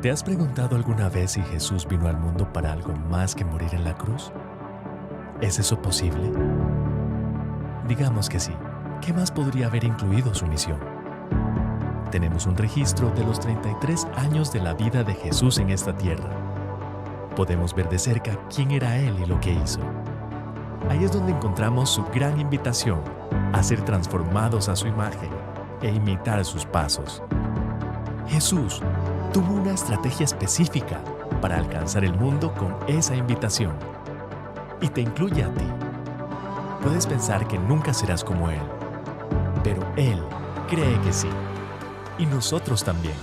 ¿Te has preguntado alguna vez si Jesús vino al mundo para algo más que morir en la cruz? ¿Es eso posible? Digamos que sí. ¿Qué más podría haber incluido su misión? Tenemos un registro de los 33 años de la vida de Jesús en esta tierra. Podemos ver de cerca quién era Él y lo que hizo. Ahí es donde encontramos su gran invitación a ser transformados a su imagen e imitar sus pasos. Jesús tuvo una estrategia específica para alcanzar el mundo con esa invitación. Y te incluye a ti. Puedes pensar que nunca serás como Él, pero Él cree que sí. Y nosotros también.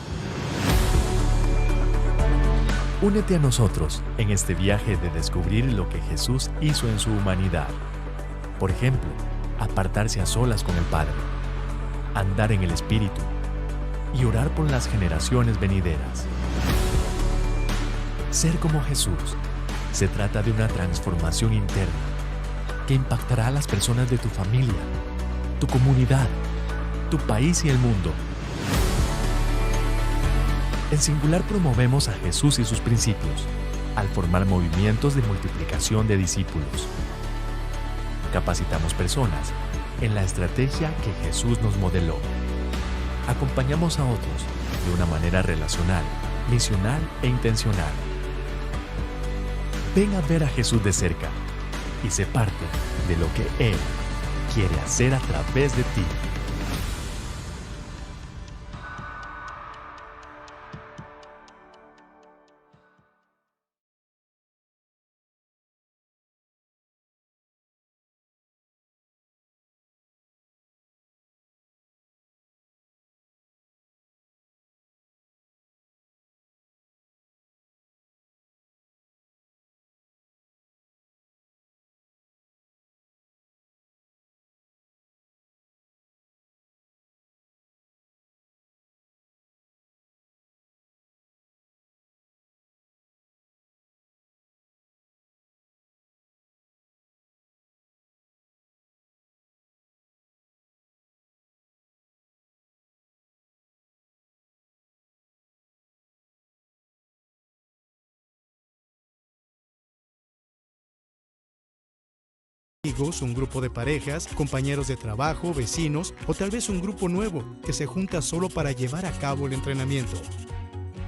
Únete a nosotros en este viaje de descubrir lo que Jesús hizo en su humanidad. Por ejemplo, apartarse a solas con el Padre, andar en el Espíritu y orar por las generaciones venideras. Ser como Jesús se trata de una transformación interna que impactará a las personas de tu familia, tu comunidad, tu país y el mundo. En Singular promovemos a Jesús y sus principios al formar movimientos de multiplicación de discípulos. Capacitamos personas en la estrategia que Jesús nos modeló. Acompañamos a otros de una manera relacional, misional e intencional. Ven a ver a Jesús de cerca y sé parte de lo que Él quiere hacer a través de ti. Amigos, un grupo de parejas, compañeros de trabajo, vecinos o tal vez un grupo nuevo que se junta solo para llevar a cabo el entrenamiento.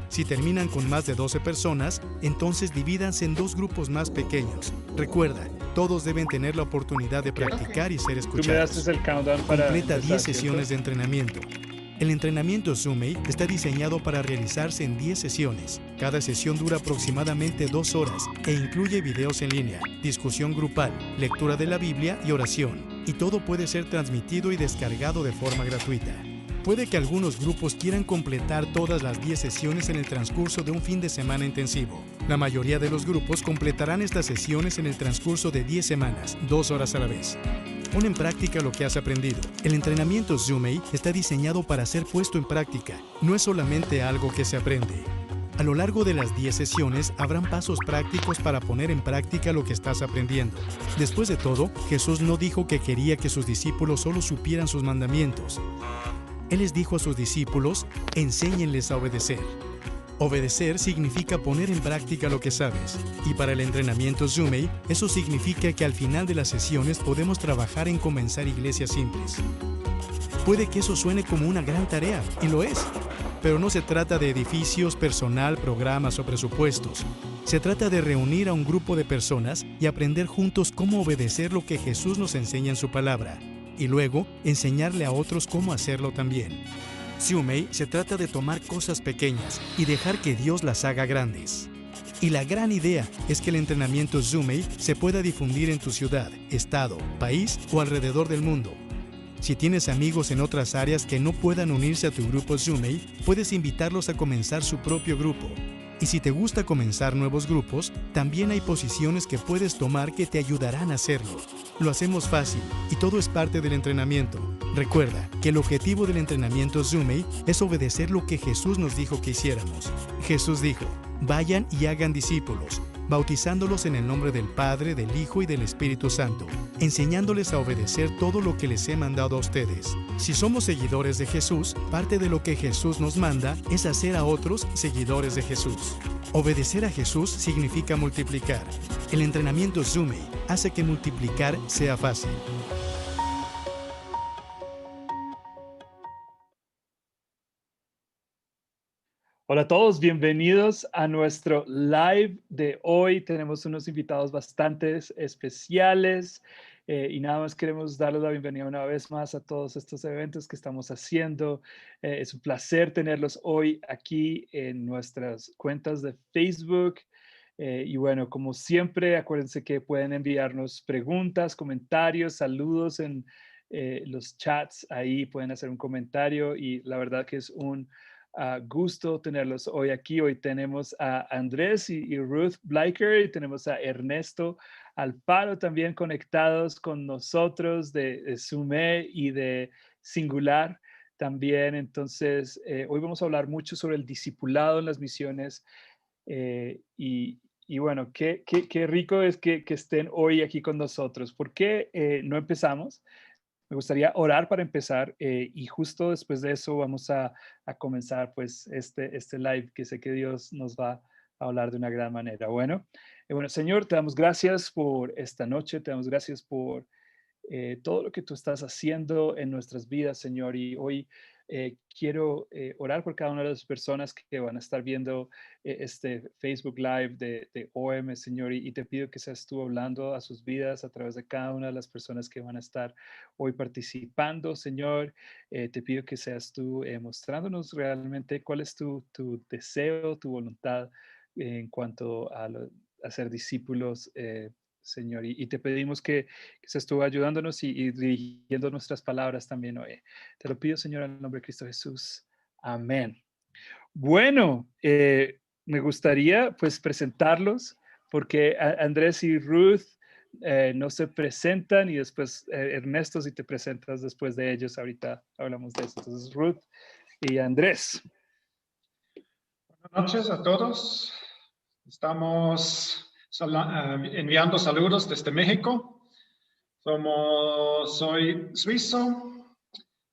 Si terminan con más de 12 personas, entonces divídanse en dos grupos más pequeños. Recuerda, todos deben tener la oportunidad de practicar y ser escuchados. Tú me das el countdown para Completa empezar, 10 sesiones de entrenamiento. El entrenamiento Zoomate está diseñado para realizarse en 10 sesiones. Cada sesión dura aproximadamente 2 horas e incluye videos en línea, discusión grupal, lectura de la Biblia y oración. Y todo puede ser transmitido y descargado de forma gratuita. Puede que algunos grupos quieran completar todas las 10 sesiones en el transcurso de un fin de semana intensivo. La mayoría de los grupos completarán estas sesiones en el transcurso de 10 semanas, 2 horas a la vez. Pon en práctica lo que has aprendido. El entrenamiento Zoomate está diseñado para ser puesto en práctica. No es solamente algo que se aprende. A lo largo de las 10 sesiones habrán pasos prácticos para poner en práctica lo que estás aprendiendo. Después de todo, Jesús no dijo que quería que sus discípulos solo supieran sus mandamientos. Él les dijo a sus discípulos, enséñenles a obedecer. Obedecer significa poner en práctica lo que sabes. Y para el entrenamiento Zoomate, eso significa que al final de las sesiones podemos trabajar en comenzar iglesias simples. Puede que eso suene como una gran tarea, y lo es. Pero no se trata de edificios, personal, programas o presupuestos. Se trata de reunir a un grupo de personas y aprender juntos cómo obedecer lo que Jesús nos enseña en su palabra. Y luego, enseñarle a otros cómo hacerlo también. Zoomate se trata de tomar cosas pequeñas y dejar que Dios las haga grandes. Y la gran idea es que el entrenamiento Zoomate se pueda difundir en tu ciudad, estado, país o alrededor del mundo. Si tienes amigos en otras áreas que no puedan unirse a tu grupo Zoomate, puedes invitarlos a comenzar su propio grupo. Y si te gusta comenzar nuevos grupos, también hay posiciones que puedes tomar que te ayudarán a hacerlo. Lo hacemos fácil y todo es parte del entrenamiento. Recuerda que el objetivo del entrenamiento Zoomate es obedecer lo que Jesús nos dijo que hiciéramos. Jesús dijo, vayan y hagan discípulos, bautizándolos en el nombre del Padre, del Hijo y del Espíritu Santo, enseñándoles a obedecer todo lo que les he mandado a ustedes. Si somos seguidores de Jesús, parte de lo que Jesús nos manda es hacer a otros seguidores de Jesús. Obedecer a Jesús significa multiplicar. El entrenamiento Zoomate hace que multiplicar sea fácil. Hola a todos, bienvenidos a nuestro live de hoy. Tenemos unos invitados bastante especiales y nada más queremos darles la bienvenida una vez más a todos estos eventos que estamos haciendo. Es un placer tenerlos hoy aquí en nuestras cuentas de Facebook. Y bueno, como siempre, acuérdense que pueden enviarnos preguntas, comentarios, saludos en los chats. Ahí pueden hacer un comentario y la verdad que es un gusto tenerlos hoy aquí. Hoy tenemos a Andrés y Ruth Bleicher y tenemos a Ernesto Alfaro también conectados con nosotros de Zoomate y de Singular también. Entonces, hoy vamos a hablar mucho sobre el discipulado en las misiones y bueno, qué rico es que estén hoy aquí con nosotros. ¿Por qué no empezamos? Me gustaría orar para empezar y justo después de eso vamos a comenzar pues este live que sé que Dios nos va a hablar de una gran manera. Bueno, Señor, te damos gracias por esta noche, te damos gracias por todo lo que tú estás haciendo en nuestras vidas, Señor. Y hoy quiero orar por cada una de las personas que van a estar viendo este Facebook Live de OM, Señor. Y te pido que seas tú hablando a sus vidas a través de cada una de las personas que van a estar hoy participando, Señor. Te pido que seas tú mostrándonos realmente cuál es tu deseo, tu voluntad en cuanto a ser discípulos. Señor, y te pedimos que se estuvo ayudándonos y dirigiendo nuestras palabras también hoy. Te lo pido, Señor, en el nombre de Cristo Jesús. Amén. Bueno, me gustaría pues presentarlos porque Andrés y Ruth no se presentan y después Ernesto, si te presentas después de ellos, ahorita hablamos de eso. Entonces, Ruth y Andrés. Buenas noches a todos. Estamos enviando saludos desde México. Soy suizo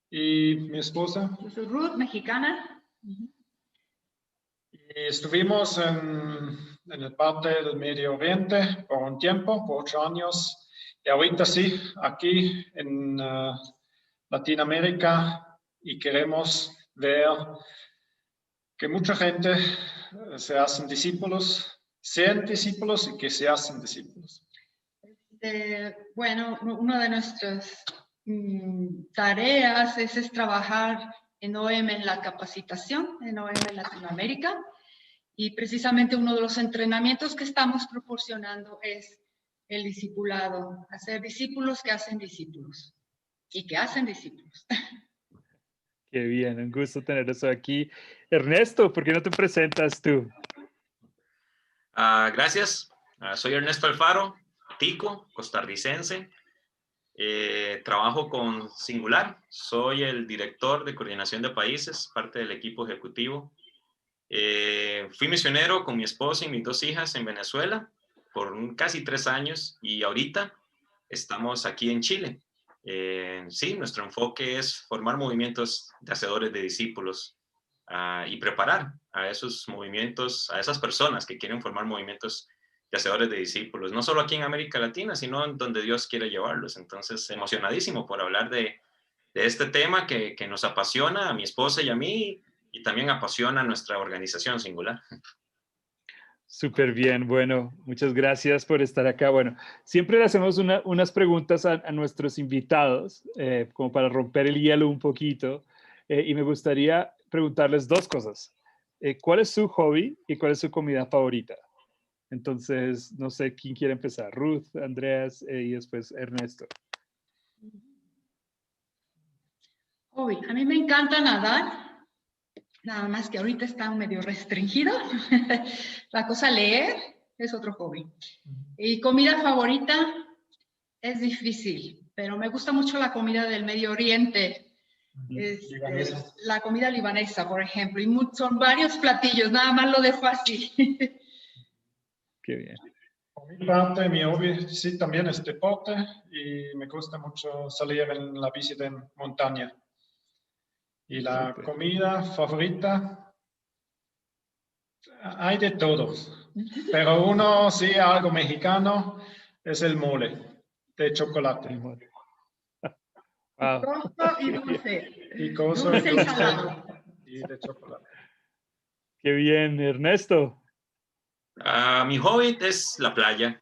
y mi esposa. Yo soy Ruth, mexicana. Y estuvimos en el parte del Medio Oriente por un tiempo, por 8 años. Y ahorita sí, aquí en Latinoamérica, y queremos ver que mucha gente se hacen discípulos, sean discípulos y que se hacen discípulos. Bueno, una de nuestras tareas es trabajar en OM en la capacitación, en OM en Latinoamérica, y precisamente uno de los entrenamientos que estamos proporcionando es el discipulado, hacer discípulos que hacen discípulos y que hacen discípulos. Qué bien, un gusto tener eso aquí. Ernesto, ¿por qué no te presentas tú? Gracias, soy Ernesto Alfaro, tico, costarricense. Trabajo con Singular, soy el director de coordinación de países, parte del equipo ejecutivo. Fui misionero con mi esposa y mis 2 hijas en Venezuela por casi 3 años y ahorita estamos aquí en Chile. Sí, nuestro enfoque es formar movimientos de hacedores de discípulos y preparar a esos movimientos, a esas personas que quieren formar movimientos de hacedores de discípulos, no solo aquí en América Latina, sino en donde Dios quiere llevarlos. Entonces, emocionadísimo por hablar de este tema que nos apasiona a mi esposa y a mí y también apasiona a nuestra organización Singular. Súper bien, bueno, muchas gracias por estar acá. Bueno, siempre le hacemos unas preguntas a nuestros invitados, como para romper el hielo un poquito, y me gustaría preguntarles 2 cosas. ¿Cuál es su hobby y cuál es su comida favorita? Entonces, no sé quién quiere empezar, Ruth, Andreas y después Ernesto. Hobby, a mí me encanta nadar. Nada más que ahorita está medio restringido. La cosa leer es otro hobby. Y comida favorita es difícil, pero me gusta mucho la comida del Medio Oriente. La comida libanesa, por ejemplo. Y son varios platillos, nada más lo dejo así. Qué bien. Mi parte, mi hobby, sí, también es deporte y me gusta mucho salir en la bici de montaña. Y la Súper. comida favorita, hay de todo, pero uno, sí, algo mexicano, es el mole de chocolate. El mole. Wow. Picoso y Qué bien. dulce. Picoso y Dulce y dulce salado. y de chocolate. Qué bien, Ernesto. Mi hobby es la playa,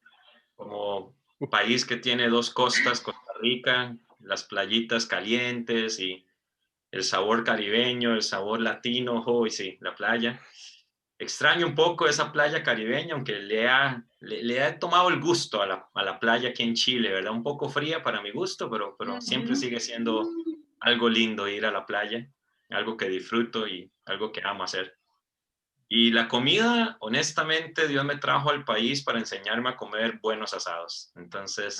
como país que tiene dos costas, Costa Rica, las playitas calientes y el sabor caribeño, el sabor latino, y sí, la playa. Extraño un poco esa playa caribeña, aunque le he tomado el gusto a la playa aquí en Chile, ¿verdad? Un poco fría para mi gusto, pero siempre sigue siendo algo lindo ir a la playa, algo que disfruto y algo que amo hacer. Y la comida, honestamente, Dios me trajo al país para enseñarme a comer buenos asados. Entonces,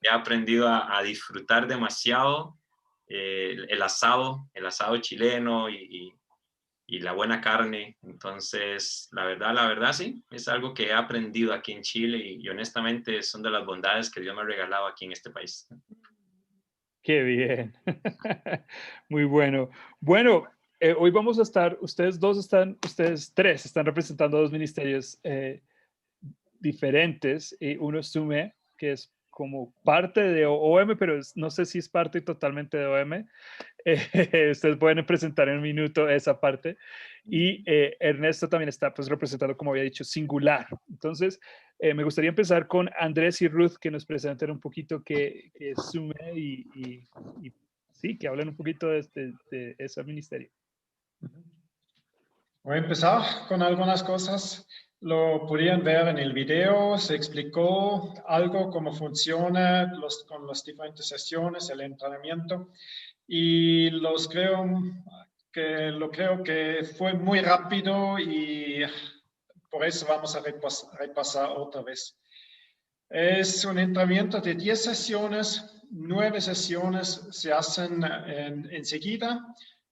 he aprendido a disfrutar demasiado el asado chileno y la buena carne. Entonces, la verdad, sí, es algo que he aprendido aquí en Chile y honestamente son de las bondades que Dios me ha regalado aquí en este país. Qué bien. Muy bueno. Bueno, hoy vamos a estar, ustedes tres están representando dos ministerios diferentes. Uno es SUME, que es como parte de OM, pero no sé si es parte totalmente de OM. Ustedes pueden presentar en un minuto esa parte. Y Ernesto también está pues representando, como había dicho, Singular. Entonces, me gustaría empezar con Andrés y Ruth, que nos presenten un poquito qué es SUME y sí, que hablen un poquito de ese ministerio. Voy a empezar con algunas cosas. Lo podían ver en el video, se explicó algo, cómo funciona con las diferentes sesiones, el entrenamiento. Y creo que fue muy rápido y por eso vamos a repasar otra vez. Es un entrenamiento de 10 sesiones, 9 sesiones se hacen enseguida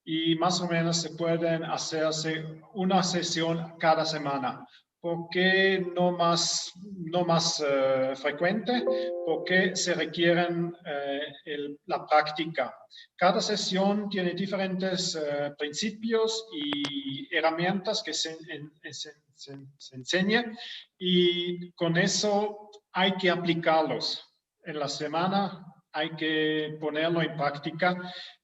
y más o menos se pueden hacerse una sesión cada semana. ¿Por qué no más frecuente? Porque se requieren la práctica. Cada sesión tiene diferentes principios y herramientas que se enseñan y con eso hay que aplicarlos. En la semana hay que ponerlo en práctica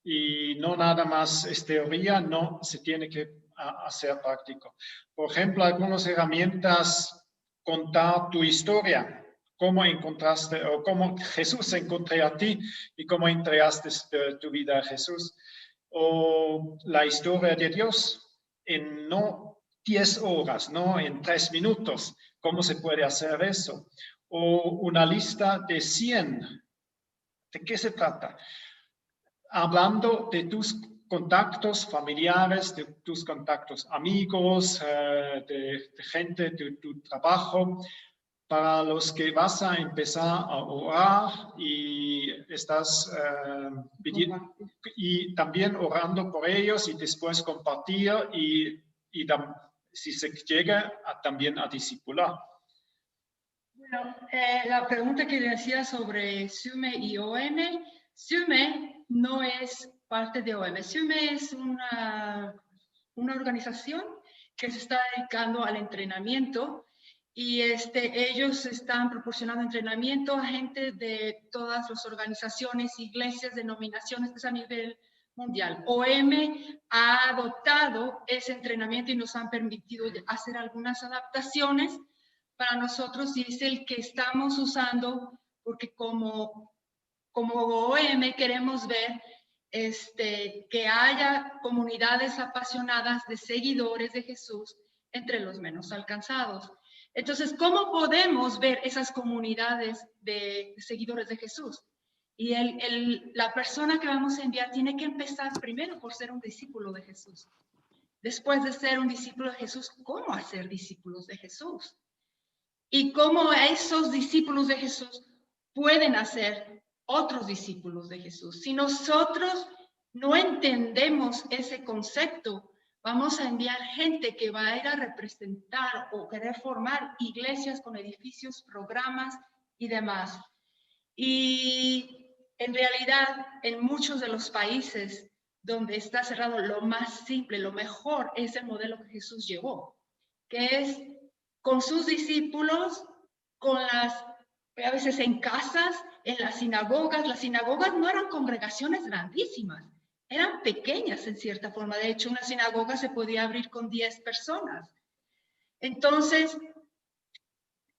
y no nada más es teoría, no, se tiene que hacer práctico. Por ejemplo, algunas herramientas, contar tu historia, cómo encontraste o cómo Jesús encontró a ti y cómo entregaste tu vida a Jesús. O la historia de Dios en no 10 horas, no en 3 minutos. ¿Cómo se puede hacer eso? O una lista de 100. ¿De qué se trata? Hablando de tus contactos familiares, de tus contactos amigos, de gente de tu trabajo, para los que vas a empezar a orar y estás y también orando por ellos y después compartir y si se llega también a discipular. Bueno, la pregunta que decía sobre SUME y OM, SUME no es parte de OM. SUME es una organización que se está dedicando al entrenamiento y ellos están proporcionando entrenamiento a gente de todas las organizaciones, iglesias, denominaciones que es a nivel mundial. OM ha adoptado ese entrenamiento y nos han permitido hacer algunas adaptaciones para nosotros y es el que estamos usando porque como OM queremos ver que haya comunidades apasionadas de seguidores de Jesús entre los menos alcanzados. Entonces, ¿cómo podemos ver esas comunidades de seguidores de Jesús? Y la persona que vamos a enviar tiene que empezar primero por ser un discípulo de Jesús. Después de ser un discípulo de Jesús, ¿cómo hacer discípulos de Jesús? Y cómo esos discípulos de Jesús pueden hacer otros discípulos de Jesús. Si nosotros no entendemos ese concepto, vamos a enviar gente que va a ir a representar o querer formar iglesias con edificios, programas y demás. Y en realidad, en muchos de los países donde está cerrado, lo más simple, lo mejor es el modelo que Jesús llevó, que es con sus discípulos, a veces en casas, en las sinagogas. Las sinagogas no eran congregaciones grandísimas, eran pequeñas en cierta forma. De hecho, una sinagoga se podía abrir con 10 personas. Entonces,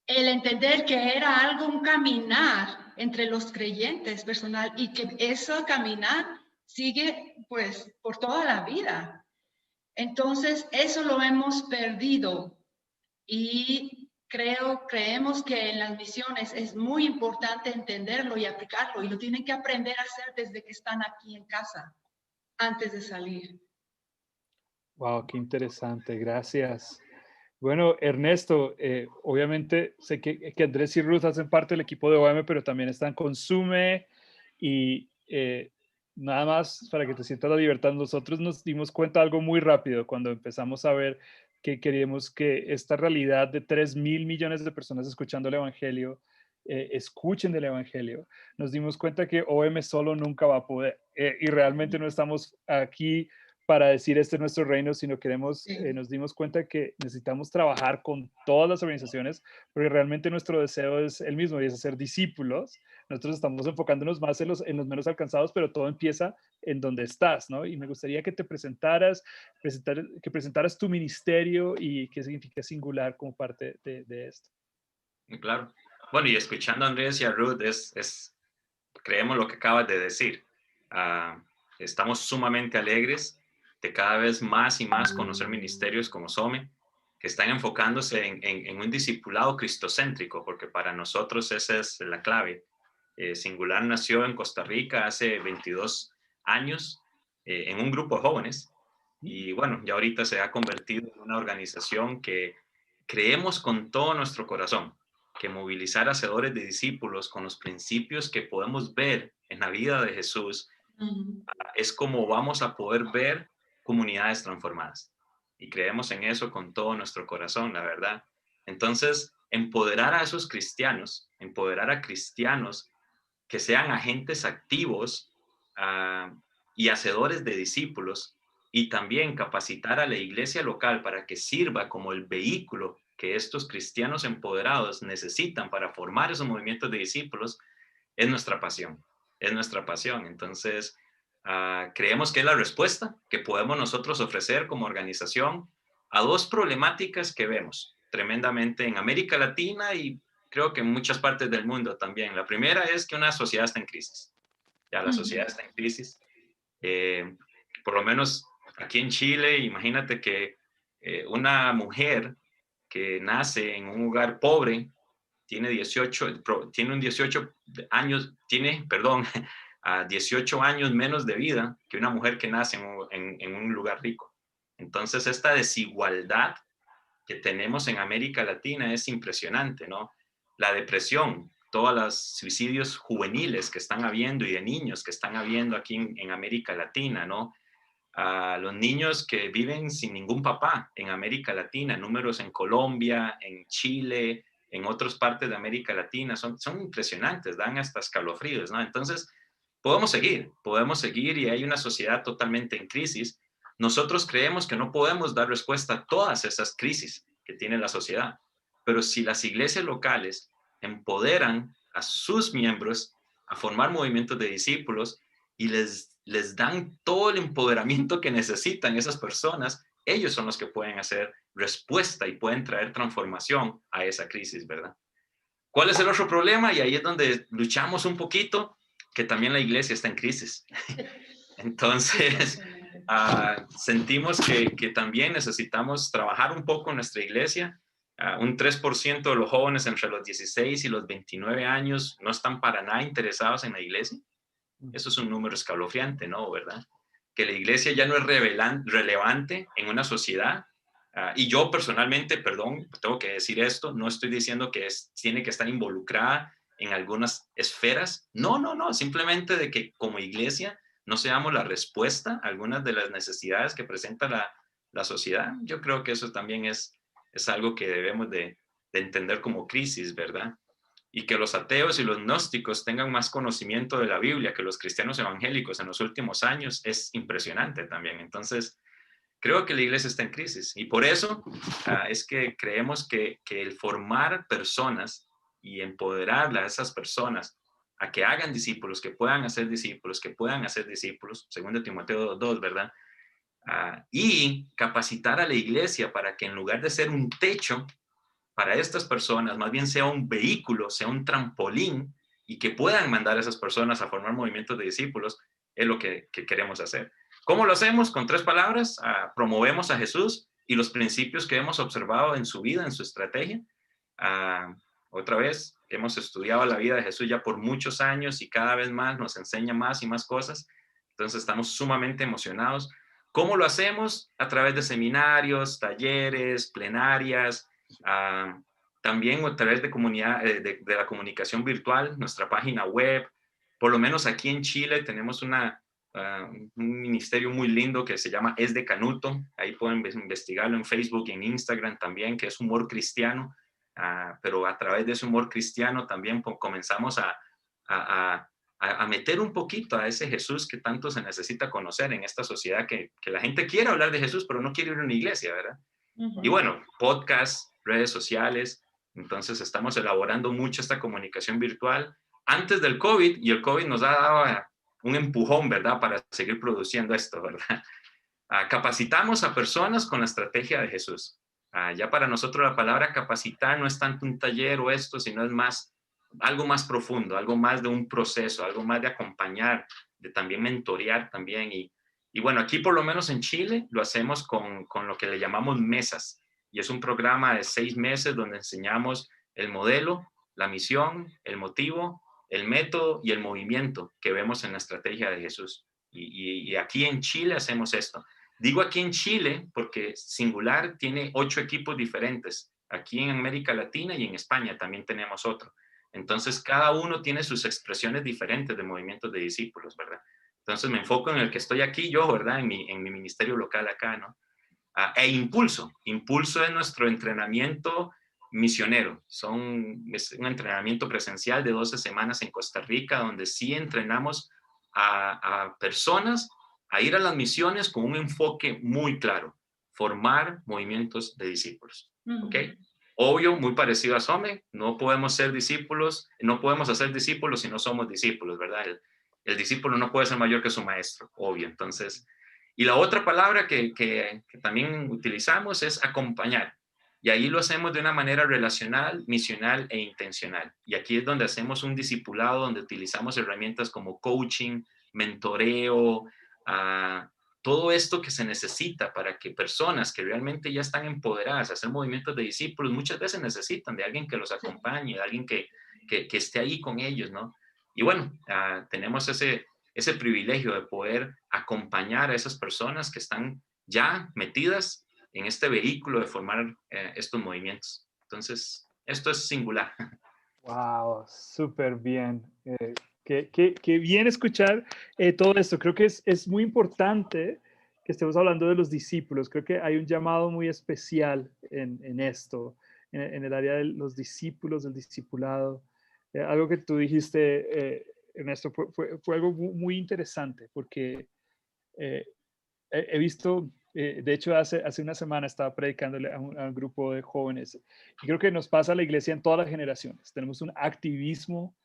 el entender que era algo, un caminar entre los creyentes personal, y que eso caminar sigue pues por toda la vida. Entonces, eso lo hemos perdido, y creemos que en las misiones es muy importante entenderlo y aplicarlo, y lo tienen que aprender a hacer desde que están aquí en casa, antes de salir. Wow, qué interesante, gracias. Bueno, Ernesto, obviamente sé que Andrés y Ruth hacen parte del equipo de OM, pero también están con Sume y nada más para que te sientas la libertad. Nosotros nos dimos cuenta de algo muy rápido cuando empezamos a ver que queríamos que esta realidad de 3.000 millones de personas escuchando el Evangelio, escuchen del Evangelio. Nos dimos cuenta que OM solo nunca va a poder, y realmente no estamos aquí para decir este es nuestro reino, sino queremos, nos dimos cuenta que necesitamos trabajar con todas las organizaciones, porque realmente nuestro deseo es el mismo, y es hacer discípulos. Nosotros estamos enfocándonos más en los menos alcanzados, pero todo empieza en donde estás, ¿no? Y me gustaría que te que presentaras tu ministerio y qué significa Singular como parte de esto. Claro. Bueno, y escuchando a Andrés y a Ruth, creemos lo que acabas de decir. Estamos sumamente alegres de cada vez más y más conocer ministerios como SOME, que están enfocándose en un discipulado cristocéntrico, porque para nosotros esa es la clave. Singular nació en Costa Rica hace 22 años en un grupo de jóvenes, y bueno, ya ahorita se ha convertido en una organización que creemos con todo nuestro corazón que movilizar hacedores de discípulos con los principios que podemos ver en la vida de Jesús es como vamos a poder ver comunidades transformadas. Y creemos en eso con todo nuestro corazón, la verdad. Entonces, empoderar a esos cristianos, empoderar a cristianos que sean agentes activos y hacedores de discípulos, y también capacitar a la iglesia local para que sirva como el vehículo que estos cristianos empoderados necesitan para formar esos movimientos de discípulos, es nuestra pasión, es nuestra pasión. Entonces, creemos que es la respuesta que podemos nosotros ofrecer como organización a dos problemáticas que vemos tremendamente en América Latina y creo que en muchas partes del mundo también. La primera es que una sociedad está en crisis. Ya la sociedad está en crisis. Por lo menos aquí en Chile, imagínate que una mujer que nace en un hogar pobre tiene 18 años, a 18 años menos de vida que una mujer que nace en un lugar rico. Entonces, esta desigualdad que tenemos en América Latina es impresionante, ¿no? La depresión, todos los suicidios juveniles que están habiendo y de niños que están habiendo aquí en América Latina, ¿no? Los niños que viven sin ningún papá en América Latina, números en Colombia, en Chile, en otras partes de América Latina, son impresionantes, dan hasta escalofríos, ¿no? Entonces, podemos seguir y hay una sociedad totalmente en crisis. Nosotros creemos que no podemos dar respuesta a todas esas crisis que tiene la sociedad, pero si las iglesias locales empoderan a sus miembros a formar movimientos de discípulos y les dan todo el empoderamiento que necesitan esas personas, ellos son los que pueden hacer respuesta y pueden traer transformación a esa crisis, ¿verdad? ¿Cuál es el otro problema? Y ahí es donde luchamos un poquito, que también la iglesia está en crisis. Entonces, sentimos que también necesitamos trabajar un poco en nuestra iglesia. Un 3% de los jóvenes entre los 16 y los 29 años no están para nada interesados en la iglesia. Eso es un número escalofriante, ¿no? ¿Verdad? Que la iglesia ya no es relevante en una sociedad. Y yo personalmente, perdón, tengo que decir esto, no estoy diciendo que tiene que estar involucrada en algunas esferas. No, simplemente de que como iglesia no seamos la respuesta a algunas de las necesidades que presenta la sociedad. Yo creo que eso también es algo que debemos de entender como crisis, ¿verdad? Y que los ateos y los gnósticos tengan más conocimiento de la Biblia que los cristianos evangélicos en los últimos años es impresionante también. Entonces, creo que la iglesia está en crisis y por eso es que creemos que el formar personas y empoderar a esas personas a que hagan discípulos, que puedan hacer discípulos, según Timoteo 2, ¿verdad? Y capacitar a la iglesia para que en lugar de ser un techo para estas personas, más bien sea un vehículo, sea un trampolín y que puedan mandar a esas personas a formar movimientos de discípulos, es lo que queremos hacer. ¿Cómo lo hacemos? Con 3 palabras, promovemos a Jesús y los principios que hemos observado en su vida, en su estrategia. Otra vez, hemos estudiado la vida de Jesús ya por muchos años y cada vez más nos enseña más y más cosas. Entonces estamos sumamente emocionados. ¿Cómo lo hacemos? A través de seminarios, talleres, plenarias, también a través de comunidad, de la comunicación virtual, nuestra página web. Por lo menos aquí en Chile tenemos un ministerio muy lindo que se llama Es de Canuto. Ahí pueden investigarlo en Facebook y en Instagram también, que es humor cristiano. Pero a través de ese humor cristiano también comenzamos a meter un poquito a ese Jesús que tanto se necesita conocer en esta sociedad, que la gente quiere hablar de Jesús, pero no quiere ir a una iglesia, ¿verdad? Y bueno, podcasts, redes sociales. Entonces estamos elaborando mucho esta comunicación virtual antes del COVID, y el COVID nos ha dado un empujón, ¿verdad? Para seguir produciendo esto, ¿verdad? Capacitamos a personas con la estrategia de Jesús. Ya para nosotros la palabra capacitar no es tanto un taller o esto, sino es más, algo más profundo, algo más de un proceso, algo más de acompañar, de también mentorear también. Y bueno, aquí por lo menos en Chile lo hacemos con lo que le llamamos mesas. Y es un programa de 6 meses donde enseñamos el modelo, la misión, el motivo, el método y el movimiento que vemos en la estrategia de Jesús. Y aquí en Chile hacemos esto. Digo aquí en Chile porque Singular tiene 8 equipos diferentes. Aquí en América Latina y en España también tenemos otro. Entonces, cada uno tiene sus expresiones diferentes de movimientos de discípulos, ¿verdad? Entonces, me enfoco en el que estoy aquí yo, ¿verdad? En mi ministerio local acá, ¿no? E Impulso. Impulso es nuestro entrenamiento misionero. Es un entrenamiento presencial de 12 semanas en Costa Rica, donde sí entrenamos a personas a ir a las misiones con un enfoque muy claro: formar movimientos de discípulos. ¿Ok? Obvio, muy parecido a Some, no podemos ser discípulos, no podemos hacer discípulos si no somos discípulos, ¿verdad? El discípulo no puede ser mayor que su maestro, obvio. Entonces, y la otra palabra que también utilizamos es acompañar. Y ahí lo hacemos de una manera relacional, misional e intencional. Y aquí es donde hacemos un discipulado, donde utilizamos herramientas como coaching, mentoreo, todo esto que se necesita para que personas que realmente ya están empoderadas a hacer movimientos de discípulos, muchas veces necesitan de alguien que los acompañe, de alguien que esté ahí con ellos, ¿no? Y bueno, tenemos ese privilegio de poder acompañar a esas personas que están ya metidas en este vehículo de formar estos movimientos. Entonces, esto es Singular. Wow, súper bien. Qué bien escuchar todo esto. Creo que es muy importante que estemos hablando de los discípulos. Creo que hay un llamado muy especial en esto, en el área de los discípulos, del discipulado. Algo que tú dijiste, Ernesto, fue algo muy interesante, porque he visto, de hecho, hace una semana estaba predicándole a un grupo de jóvenes, y creo que nos pasa a la iglesia en todas las generaciones. Tenemos un activismo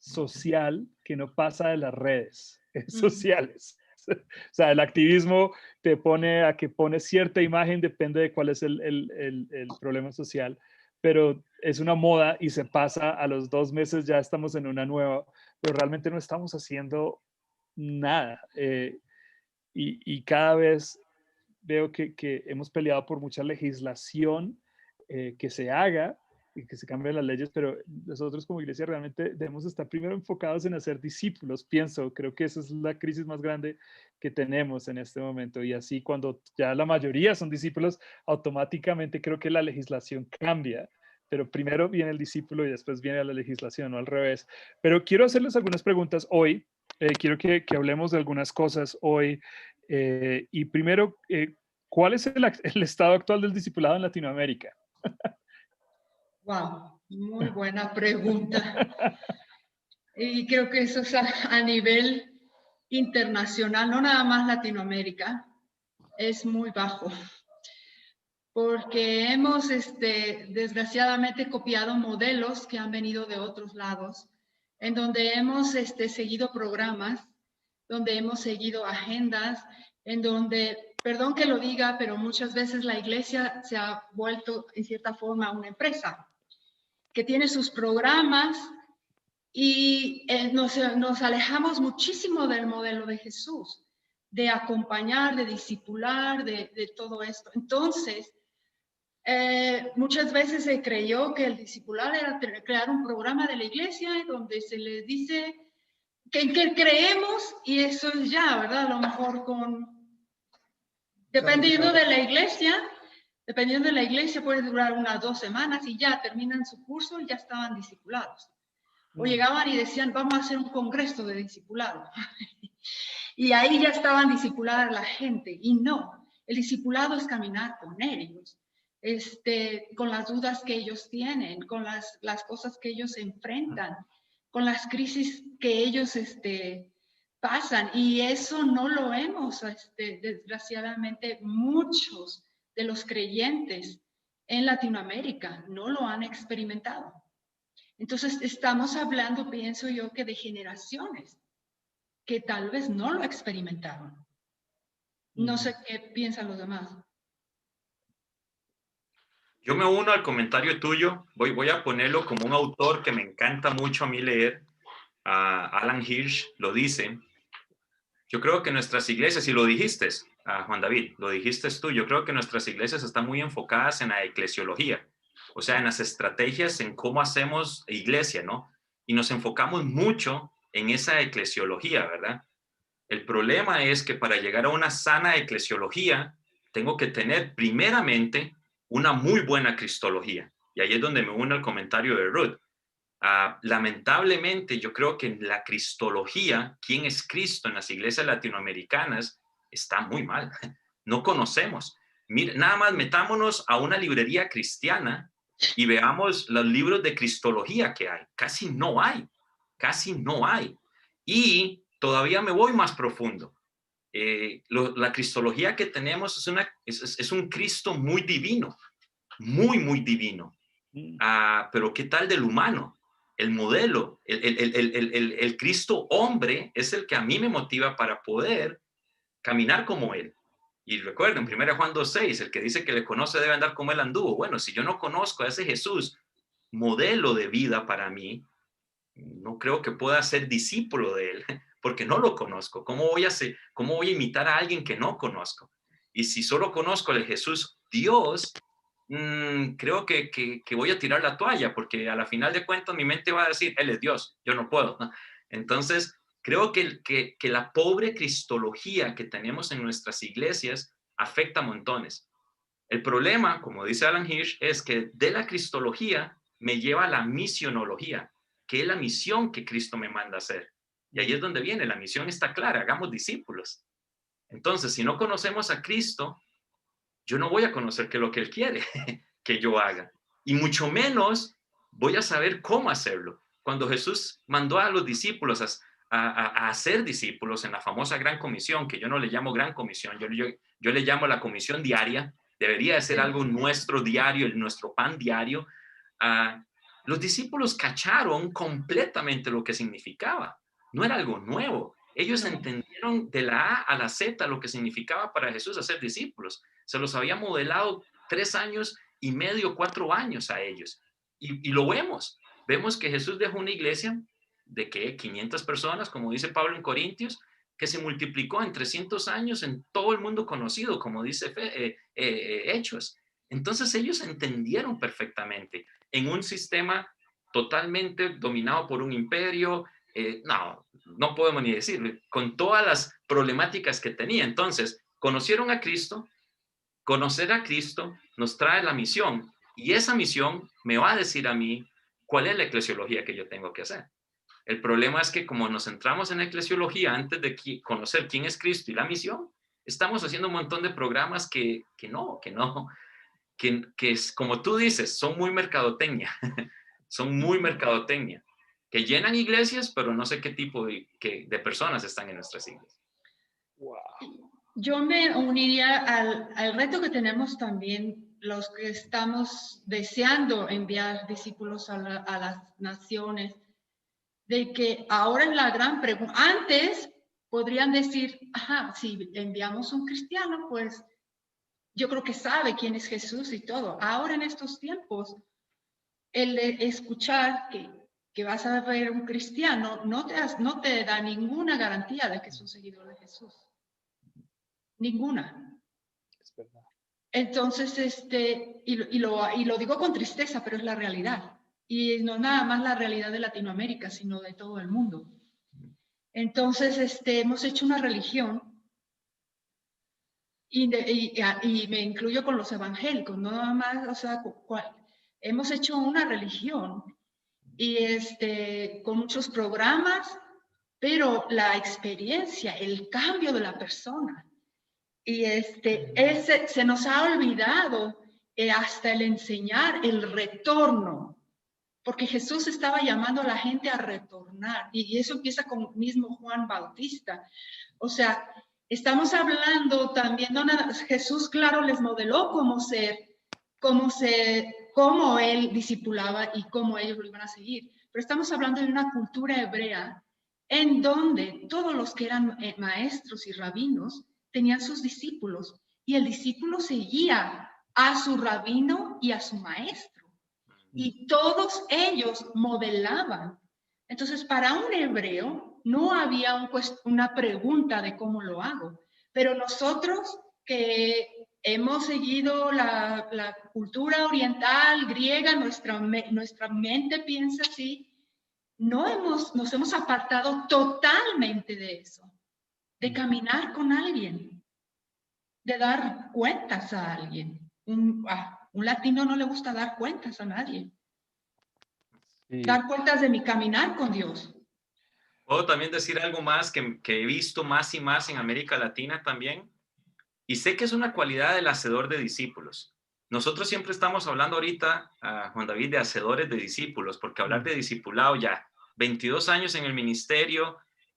social que no pasa de las redes sociales. O sea, el activismo te pone a que pones cierta imagen, depende de cuál es el problema social, pero es una moda y se pasa, a los 2 meses ya estamos en una nueva, pero realmente no estamos haciendo nada. Y cada vez veo que hemos peleado por mucha legislación que se haga y que se cambien las leyes, pero nosotros como iglesia realmente debemos estar primero enfocados en hacer discípulos, creo que esa es la crisis más grande que tenemos en este momento. Y así, cuando ya la mayoría son discípulos, automáticamente creo que la legislación cambia, pero primero viene el discípulo y después viene la legislación, no al revés. Pero quiero hacerles algunas preguntas hoy. Quiero que hablemos de algunas cosas hoy. Y primero, ¿Cuál es el estado actual del discipulado en Latinoamérica? Wow, muy buena pregunta. Y creo que eso es a nivel internacional, no nada más Latinoamérica, es muy bajo. Porque hemos desgraciadamente copiado modelos que han venido de otros lados, en donde hemos seguido programas, donde hemos seguido agendas, en donde, perdón que lo diga, pero muchas veces la iglesia se ha vuelto en cierta forma una empresa que tiene sus programas y nos alejamos muchísimo del modelo de Jesús, de acompañar, de discipular, de todo esto. Entonces, muchas veces se creyó que el discipular era crear un programa de la iglesia donde se les dice que creemos y eso es ya, ¿verdad? A lo mejor dependiendo de la iglesia puede durar unas 2 semanas y ya terminan su curso y ya estaban discipulados. O llegaban y decían, vamos a hacer un congreso de discipulado. Y ahí ya estaban discipuladas la gente. Y no, el discipulado es caminar con ellos. Con las dudas que ellos tienen, con las cosas que ellos enfrentan, con las crisis que ellos pasan. Y eso no lo vemos, desgraciadamente, muchos de los creyentes en Latinoamérica no lo han experimentado. Entonces, estamos hablando, pienso yo, que de generaciones que tal vez no lo experimentaron. No sé qué piensan los demás. Yo me uno al comentario tuyo. Voy a ponerlo como un autor que me encanta mucho a mí leer. Alan Hirsch lo dice. Yo creo que nuestras iglesias, y lo dijiste, Juan David, lo dijiste tú, yo creo que nuestras iglesias están muy enfocadas en la eclesiología, o sea, en las estrategias, en cómo hacemos iglesia, ¿no? Y nos enfocamos mucho en esa eclesiología, ¿verdad? El problema es que para llegar a una sana eclesiología, tengo que tener primeramente una muy buena cristología. Y ahí es donde me uno al comentario de Ruth. Lamentablemente, yo creo que en la cristología, quién es Cristo en las iglesias latinoamericanas, está muy mal. No conocemos. Mira, nada más metámonos a una librería cristiana y veamos los libros de cristología que hay. Casi no hay. Casi no hay. Y todavía me voy más profundo. La cristología que tenemos es un Cristo muy divino. Muy, muy divino. Pero ¿qué tal del humano? El modelo, el Cristo hombre es el que a mí me motiva para poder caminar como él. Y recuerden, 1 Juan 2:6, el que dice que le conoce debe andar como él anduvo. Bueno, si yo no conozco a ese Jesús, modelo de vida para mí, no creo que pueda ser discípulo de él, porque no lo conozco. ¿Cómo voy a imitar a alguien que no conozco? Y si solo conozco al Jesús Dios, creo que voy a tirar la toalla, porque a la final de cuentas mi mente va a decir, Él es Dios, yo no puedo, ¿no? Entonces, creo que la pobre cristología que tenemos en nuestras iglesias afecta a montones. El problema, como dice Alan Hirsch, es que de la cristología me lleva a la misionología, que es la misión que Cristo me manda a hacer. Y ahí es donde viene, la misión está clara, hagamos discípulos. Entonces, si no conocemos a Cristo, yo no voy a conocer qué es lo que Él quiere que yo haga. Y mucho menos voy a saber cómo hacerlo. Cuando Jesús mandó a los discípulos a hacer discípulos en la famosa Gran Comisión, que yo no le llamo Gran Comisión, yo le llamo la comisión diaria, debería de ser algo nuestro diario, nuestro pan diario. Los discípulos cacharon completamente lo que significaba. No era algo nuevo. Ellos entendieron de la A a la Z lo que significaba para Jesús hacer discípulos. Se los había modelado 3 años y medio, 4 años a ellos. Y lo vemos. Vemos que Jesús dejó una iglesia de que 500 personas, como dice Pablo en Corintios, que se multiplicó en 300 años en todo el mundo conocido, como dice Hechos. Entonces ellos entendieron perfectamente en un sistema totalmente dominado por un imperio, no podemos ni decir, con todas las problemáticas que tenía. Entonces, conocieron a Cristo. Conocer a Cristo nos trae la misión, y esa misión me va a decir a mí cuál es la eclesiología que yo tengo que hacer. El problema es que como nos centramos en la eclesiología antes de conocer quién es Cristo y la misión, estamos haciendo un montón de programas que es, como tú dices, son muy mercadotecnia, son muy mercadotecnia, que llenan iglesias, pero no sé qué tipo de personas están en nuestras iglesias. Wow. Yo me uniría al reto que tenemos también los que estamos deseando enviar discípulos a las naciones, de que ahora es la gran pregunta. Antes podrían decir, ajá, si enviamos un cristiano, pues yo creo que sabe quién es Jesús y todo. Ahora en estos tiempos, el de escuchar que vas a ver un cristiano no te da ninguna garantía de que es un seguidor de Jesús. Ninguna. Es verdad. Entonces, y lo digo con tristeza, pero es la realidad. Y no nada más la realidad de Latinoamérica, sino de todo el mundo. Entonces, hemos hecho una religión, y me incluyo con los evangélicos, no nada más, o sea, hemos hecho una religión, y con muchos programas, pero la experiencia, el cambio de la persona, y se nos ha olvidado hasta el enseñar el retorno, porque Jesús estaba llamando a la gente a retornar, y eso empieza con el mismo Juan Bautista. O sea, estamos hablando también, Jesús, claro, les modeló cómo él discipulaba y cómo ellos lo iban a seguir, pero estamos hablando de una cultura hebrea en donde todos los que eran maestros y rabinos tenían sus discípulos, y el discípulo seguía a su rabino y a su maestro, y todos ellos modelaban. Entonces, para un hebreo no había una pregunta de cómo lo hago, pero nosotros que hemos seguido la cultura oriental, griega, nuestra mente piensa así, nos hemos apartado totalmente de eso, de caminar con alguien, de dar cuentas a alguien. Un latino no le gusta dar cuentas a nadie. Sí. Dar cuentas de mi caminar con Dios. Puedo también decir algo más que he visto más y más en América Latina también, y sé que es una cualidad del hacedor de discípulos. Nosotros siempre estamos hablando ahorita, Juan David, de hacedores de discípulos, porque hablar de discipulado ya, 22 años en el ministerio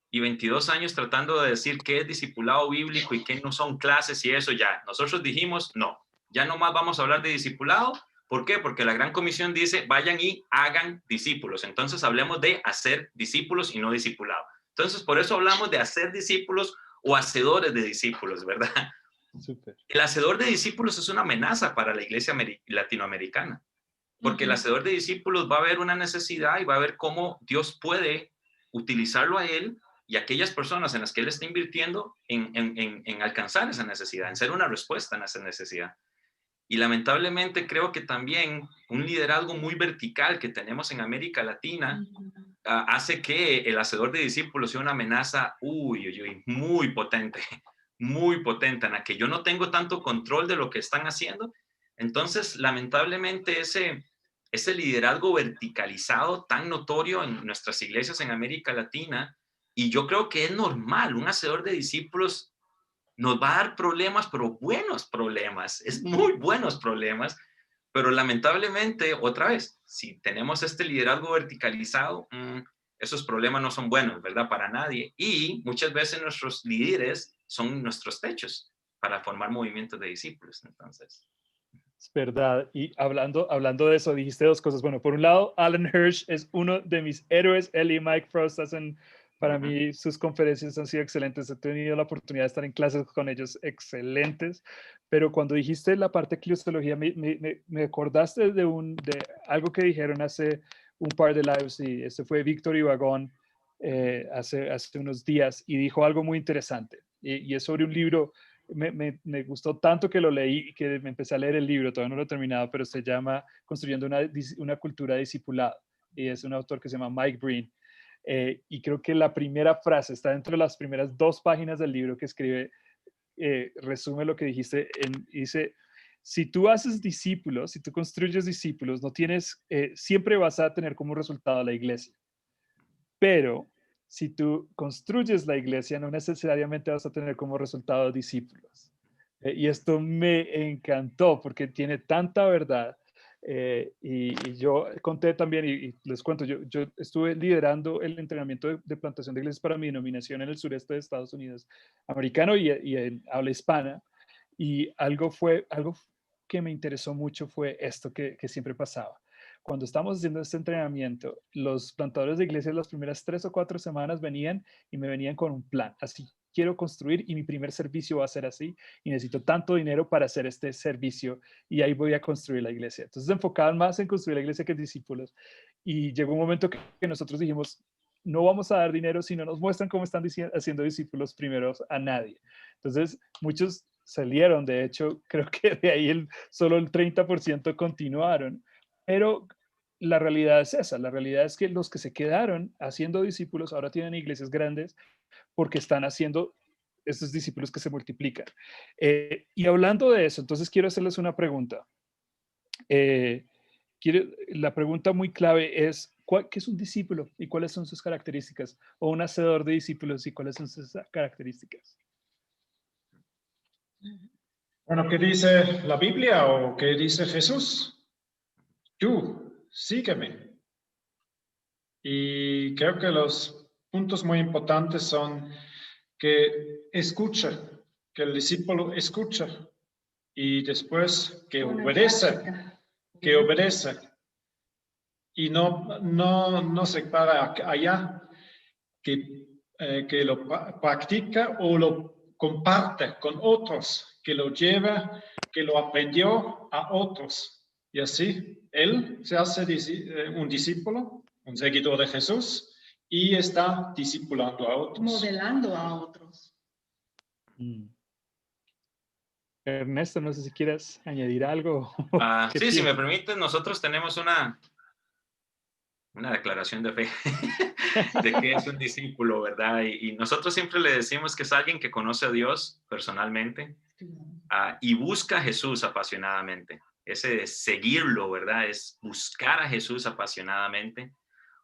y 22 años tratando de decir qué es discipulado bíblico y qué no son clases y eso ya. Nosotros dijimos, no, ya no más vamos a hablar de discipulado. ¿Por qué? Porque la Gran Comisión dice, vayan y hagan discípulos. Entonces hablemos de hacer discípulos y no discipulado. Entonces, por eso hablamos de hacer discípulos o hacedores de discípulos, ¿verdad? Súper. El hacedor de discípulos es una amenaza para la iglesia latinoamericana, porque el hacedor de discípulos va a ver una necesidad y va a ver cómo Dios puede utilizarlo a él y a aquellas personas en las que él está invirtiendo en alcanzar esa necesidad, en ser una respuesta en esa necesidad. Y lamentablemente creo que también un liderazgo muy vertical que tenemos en América Latina hace que el hacedor de discípulos sea una amenaza muy potente, en la que yo no tengo tanto control de lo que están haciendo. Entonces, lamentablemente, ese liderazgo verticalizado tan notorio en nuestras iglesias en América Latina, y yo creo que es normal, un hacedor de discípulos nos va a dar problemas, pero buenos problemas, es muy buenos problemas, pero lamentablemente, otra vez, si tenemos este liderazgo verticalizado, esos problemas no son buenos, ¿verdad? Para nadie. Y muchas veces nuestros líderes son nuestros techos para formar movimientos de discípulos. Entonces. Es verdad. Y hablando de eso, dijiste dos cosas. Bueno, por un lado, Alan Hirsch es uno de mis héroes. Él y Mike Frost hacen, para mí, sus conferencias han sido excelentes. He tenido la oportunidad de estar en clases con ellos excelentes. Pero cuando dijiste la parte de eclesiología, me acordaste de algo que dijeron hace un par de lives, y este fue Víctor Ibagón hace unos días, y dijo algo muy interesante. Y es sobre un libro. Me gustó tanto que lo leí y que me empecé a leer el libro, todavía no lo he terminado, pero se llama Construyendo una cultura discipulada, y es un autor que se llama Mike Breen. Y creo que la primera frase está dentro de las primeras 2 páginas del libro que escribe, resume lo que dijiste, dice: si tú haces discípulos, si tú construyes discípulos, no tienes, siempre vas a tener como resultado a la iglesia, pero si tú construyes la iglesia, no necesariamente vas a tener como resultado discípulos. Y esto me encantó porque tiene tanta verdad. Y yo conté también, y les cuento, yo estuve liderando el entrenamiento de plantación de iglesias para mi denominación en el sureste de Estados Unidos, americano y en habla hispana. Y algo que me interesó mucho fue esto que siempre pasaba. Cuando estábamos haciendo este entrenamiento, los plantadores de iglesias las primeras 3 o 4 semanas venían y me venían con un plan. Así, quiero construir y mi primer servicio va a ser así y necesito tanto dinero para hacer este servicio y ahí voy a construir la iglesia. Entonces se enfocaban más en construir la iglesia que en discípulos. Y llegó un momento que nosotros dijimos, no vamos a dar dinero si no nos muestran cómo están haciendo discípulos primeros a nadie. Entonces, muchos salieron, de hecho, creo que de ahí solo el 30% continuaron, pero la realidad es esa, la realidad es que los que se quedaron haciendo discípulos ahora tienen iglesias grandes porque están haciendo estos discípulos que se multiplican. Y hablando de eso, entonces quiero hacerles una pregunta. La pregunta muy clave es, ¿qué es un discípulo y cuáles son sus características? O un hacedor de discípulos y cuáles son sus características. Bueno, ¿qué dice la Biblia o qué dice Jesús? Tú, sígueme. Y creo que los puntos muy importantes son que escucha, que el discípulo escucha y después que obedece y no se para allá, que lo practica o lo comparte con otros, que lo lleva, que lo aprendió a otros. Y así él se hace un discípulo, un seguidor de Jesús, y está discipulando a otros. Modelando a otros. Ernesto, no sé si quieres añadir algo. Sí, si me permiten, nosotros tenemos una declaración de fe de que es un discípulo, ¿verdad? Y nosotros siempre le decimos que es alguien que conoce a Dios personalmente y busca a Jesús apasionadamente. Ese de seguirlo, ¿verdad? Es buscar a Jesús apasionadamente,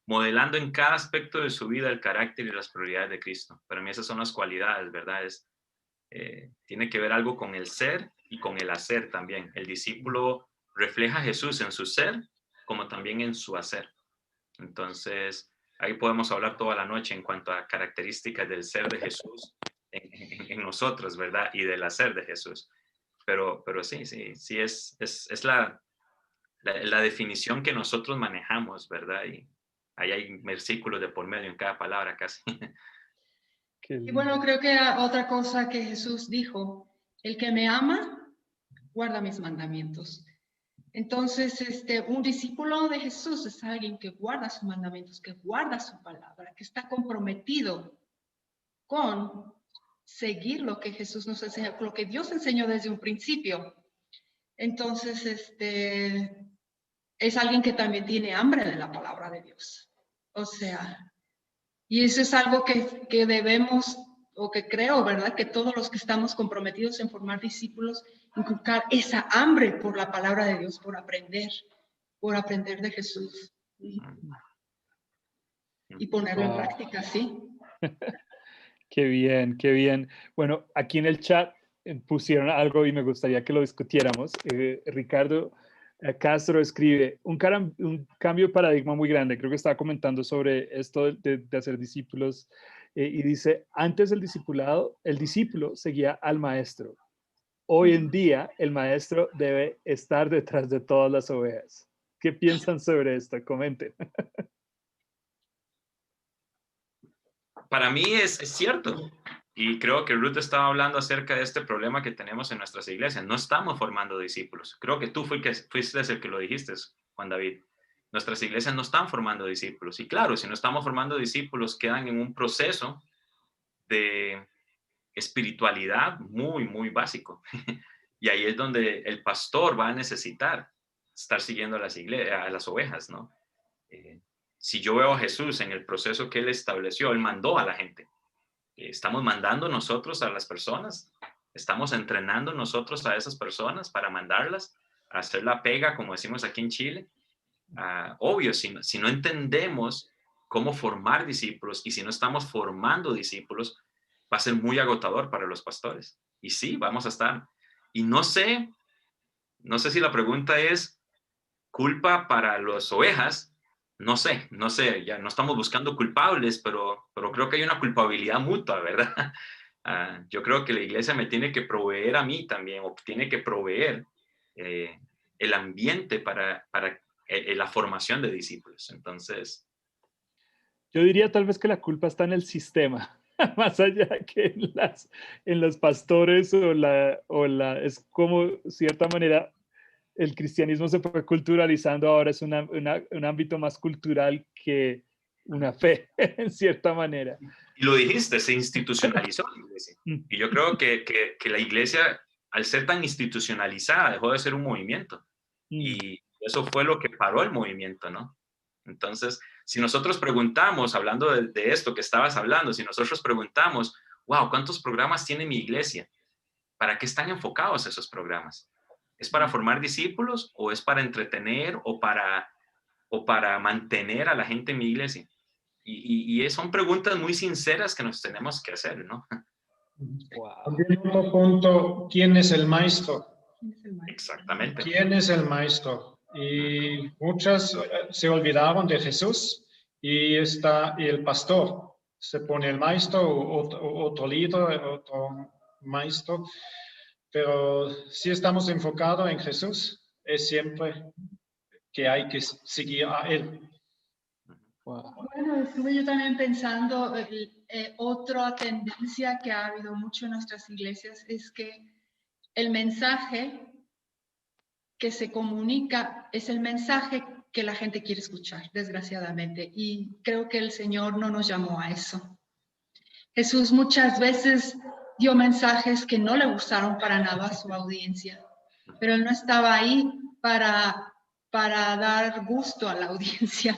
modelando en cada aspecto de su vida el carácter y las prioridades de Cristo. Para mí esas son las cualidades, ¿verdad? Tiene que ver algo con el ser y con el hacer también. El discípulo refleja a Jesús en su ser como también en su hacer. Entonces, ahí podemos hablar toda la noche en cuanto a características del ser de Jesús en nosotros, ¿verdad? Y del hacer de Jesús. Pero sí es la definición que nosotros manejamos, ¿verdad? Y ahí hay versículos de por medio en cada palabra casi. Y bueno, creo que otra cosa que Jesús dijo, el que me ama, guarda mis mandamientos. Entonces, un discípulo de Jesús es alguien que guarda sus mandamientos, que guarda su palabra, que está comprometido con seguir lo que Jesús nos enseña, lo que Dios enseñó desde un principio. Entonces, es alguien que también tiene hambre de la palabra de Dios. O sea, y eso es algo que debemos, o que creo, ¿verdad? Que todos los que estamos comprometidos en formar discípulos, inculcar esa hambre por la palabra de Dios, por aprender de Jesús y ponerlo en práctica, ¿sí? Qué bien, qué bien. Bueno, aquí en el chat pusieron algo y me gustaría que lo discutiéramos. Ricardo Castro escribe, un cambio de paradigma muy grande. Creo que estaba comentando sobre esto de hacer discípulos y dice, antes el discípulo seguía al maestro. Hoy en día el maestro debe estar detrás de todas las ovejas. ¿Qué piensan sobre esto? Comenten. Para mí es cierto. Y creo que Ruth estaba hablando acerca de este problema que tenemos en nuestras iglesias. No estamos formando discípulos. Creo que tú fuiste el que lo dijiste, Juan David. Nuestras iglesias no están formando discípulos. Y claro, si no estamos formando discípulos, quedan en un proceso de espiritualidad muy, muy básico. Y ahí es donde el pastor va a necesitar estar siguiendo a las ovejas, ¿no? Si yo veo a Jesús en el proceso que él estableció, él mandó a la gente. Estamos mandando nosotros a las personas, estamos entrenando nosotros a esas personas para mandarlas a hacer la pega, como decimos aquí en Chile. Obvio, si no entendemos cómo formar discípulos, y si no estamos formando discípulos, va a ser muy agotador para los pastores. Y sí, vamos a estar. Y no sé si la pregunta es culpa para las ovejas. No sé, ya no estamos buscando culpables, pero creo que hay una culpabilidad mutua, ¿verdad? Yo creo que la iglesia me tiene que proveer a mí también, o tiene que proveer el ambiente para la formación de discípulos. Entonces, Yo diría tal vez que la culpa está en el sistema, más allá que en los pastores es como, cierta manera, el cristianismo se fue culturalizando, ahora es un ámbito más cultural que una fe, en cierta manera. y lo dijiste, se institucionalizó la iglesia. Y yo creo que la iglesia, al ser tan institucionalizada, dejó de ser un movimiento. Y eso fue lo que paró el movimiento, ¿no? Entonces, si nosotros preguntamos, hablando de esto que estabas hablando, si nosotros preguntamos, wow, ¿cuántos programas tiene mi iglesia? ¿Para qué están enfocados esos programas? ¿Es para formar discípulos o es para entretener o para mantener a la gente en mi iglesia? Y son preguntas muy sinceras que nos tenemos que hacer, ¿no? Wow. También otro punto, ¿quién es el maestro? Exactamente. ¿Quién es el maestro? Y muchas se olvidaron de Jesús y está el pastor. Se pone el maestro, otro líder, otro maestro. Pero si estamos enfocados en Jesús, es siempre que hay que seguir a Él. Wow. Bueno, estuve yo también pensando, otra tendencia que ha habido mucho en nuestras iglesias es que el mensaje que se comunica es el mensaje que la gente quiere escuchar, desgraciadamente. Y creo que el Señor no nos llamó a eso. Jesús muchas veces dio mensajes que no le gustaron para nada a su audiencia, pero Él no estaba ahí para dar gusto a la audiencia.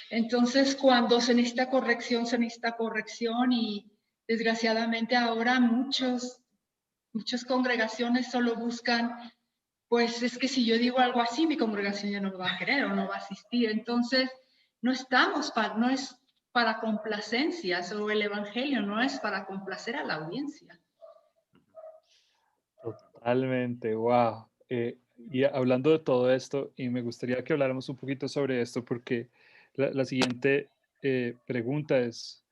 Entonces, cuando se necesita corrección y desgraciadamente ahora muchas congregaciones solo buscan, pues es que si yo digo algo así, mi congregación ya no me va a querer o no va a asistir. Entonces, no es para complacencias, o el evangelio no es para complacer a la audiencia. Totalmente, wow. Y hablando de todo esto, y me gustaría que habláramos un poquito sobre esto, porque la siguiente pregunta es,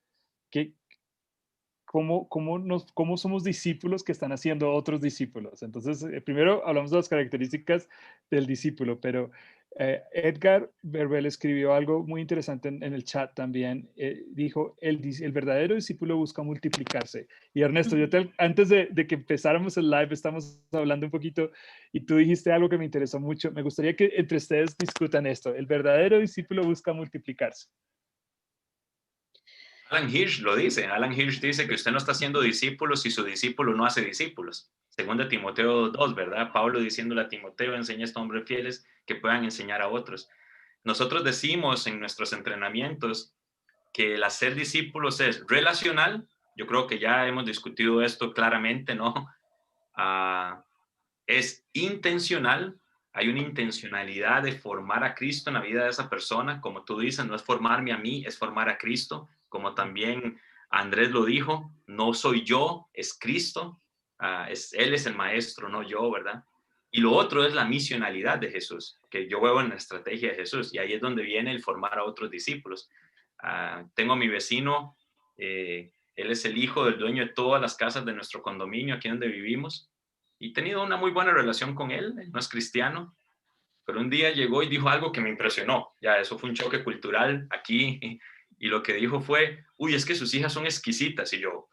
¿cómo somos discípulos que están haciendo otros discípulos? Entonces, primero hablamos de las características del discípulo, pero Edgar Verbel escribió algo muy interesante en el chat también. Dijo, el verdadero discípulo busca multiplicarse. Y Ernesto, antes de que empezáramos el live, estamos hablando un poquito y tú dijiste algo que me interesó mucho. Me gustaría que entre ustedes discutan esto. El verdadero discípulo busca multiplicarse. Alan Hirsch lo dice. Alan Hirsch dice que usted no está haciendo discípulos si su discípulo no hace discípulos. Según de Timoteo 2, ¿verdad? Pablo diciéndole a Timoteo, enseña a estos hombres fieles que puedan enseñar a otros. Nosotros decimos en nuestros entrenamientos que el hacer discípulos es relacional. Yo creo que ya hemos discutido esto claramente, ¿no? Es intencional. Hay una intencionalidad de formar a Cristo en la vida de esa persona. Como tú dices, no es formarme a mí, es formar a Cristo. Como también Andrés lo dijo, no soy yo, es Cristo. Él es el maestro, no yo, ¿verdad? Y lo otro es la misionalidad de Jesús, que yo veo en la estrategia de Jesús. Y ahí es donde viene el formar a otros discípulos. Tengo a mi vecino, él es el hijo del dueño de todas las casas de nuestro condominio, aquí donde vivimos. Y he tenido una muy buena relación con él no es cristiano, pero un día llegó y dijo algo que me impresionó. Ya, eso fue un choque cultural aquí. Y lo que dijo fue, uy, es que sus hijas son exquisitas. Y yo,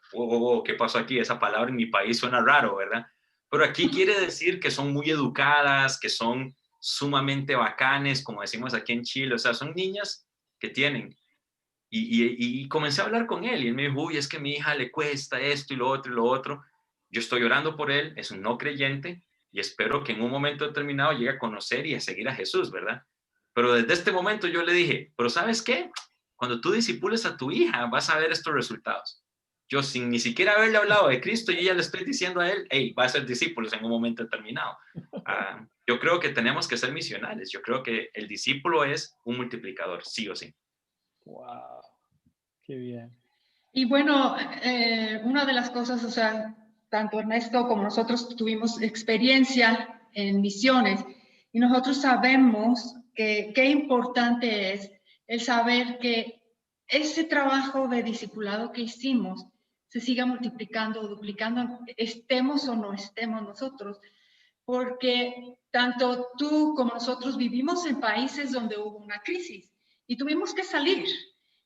¿qué pasó aquí? Esa palabra en mi país suena raro, ¿verdad? Pero aquí quiere decir que son muy educadas, que son sumamente bacanes, como decimos aquí en Chile. O sea, son niñas que tienen. Y comencé a hablar con él y él me dijo, uy, es que a mi hija le cuesta esto y lo otro y lo otro. Yo estoy orando por él, es un no creyente y espero que en un momento determinado llegue a conocer y a seguir a Jesús, ¿verdad? Pero desde este momento yo le dije, pero ¿sabes qué? Cuando tú discipules a tu hija vas a ver estos resultados. Yo sin ni siquiera haberle hablado de Cristo, yo ya le estoy diciendo a él, hey, va a ser discípulos en un momento determinado. Yo creo que tenemos que ser misionales. Yo creo que el discípulo es un multiplicador, sí o sí. Wow, qué bien. Y bueno, una de las cosas, o sea, tanto Ernesto como nosotros tuvimos experiencia en misiones y nosotros sabemos que qué importante es el saber que ese trabajo de discipulado que hicimos se siga multiplicando o duplicando, estemos o no estemos nosotros, porque tanto tú como nosotros vivimos en países donde hubo una crisis y tuvimos que salir.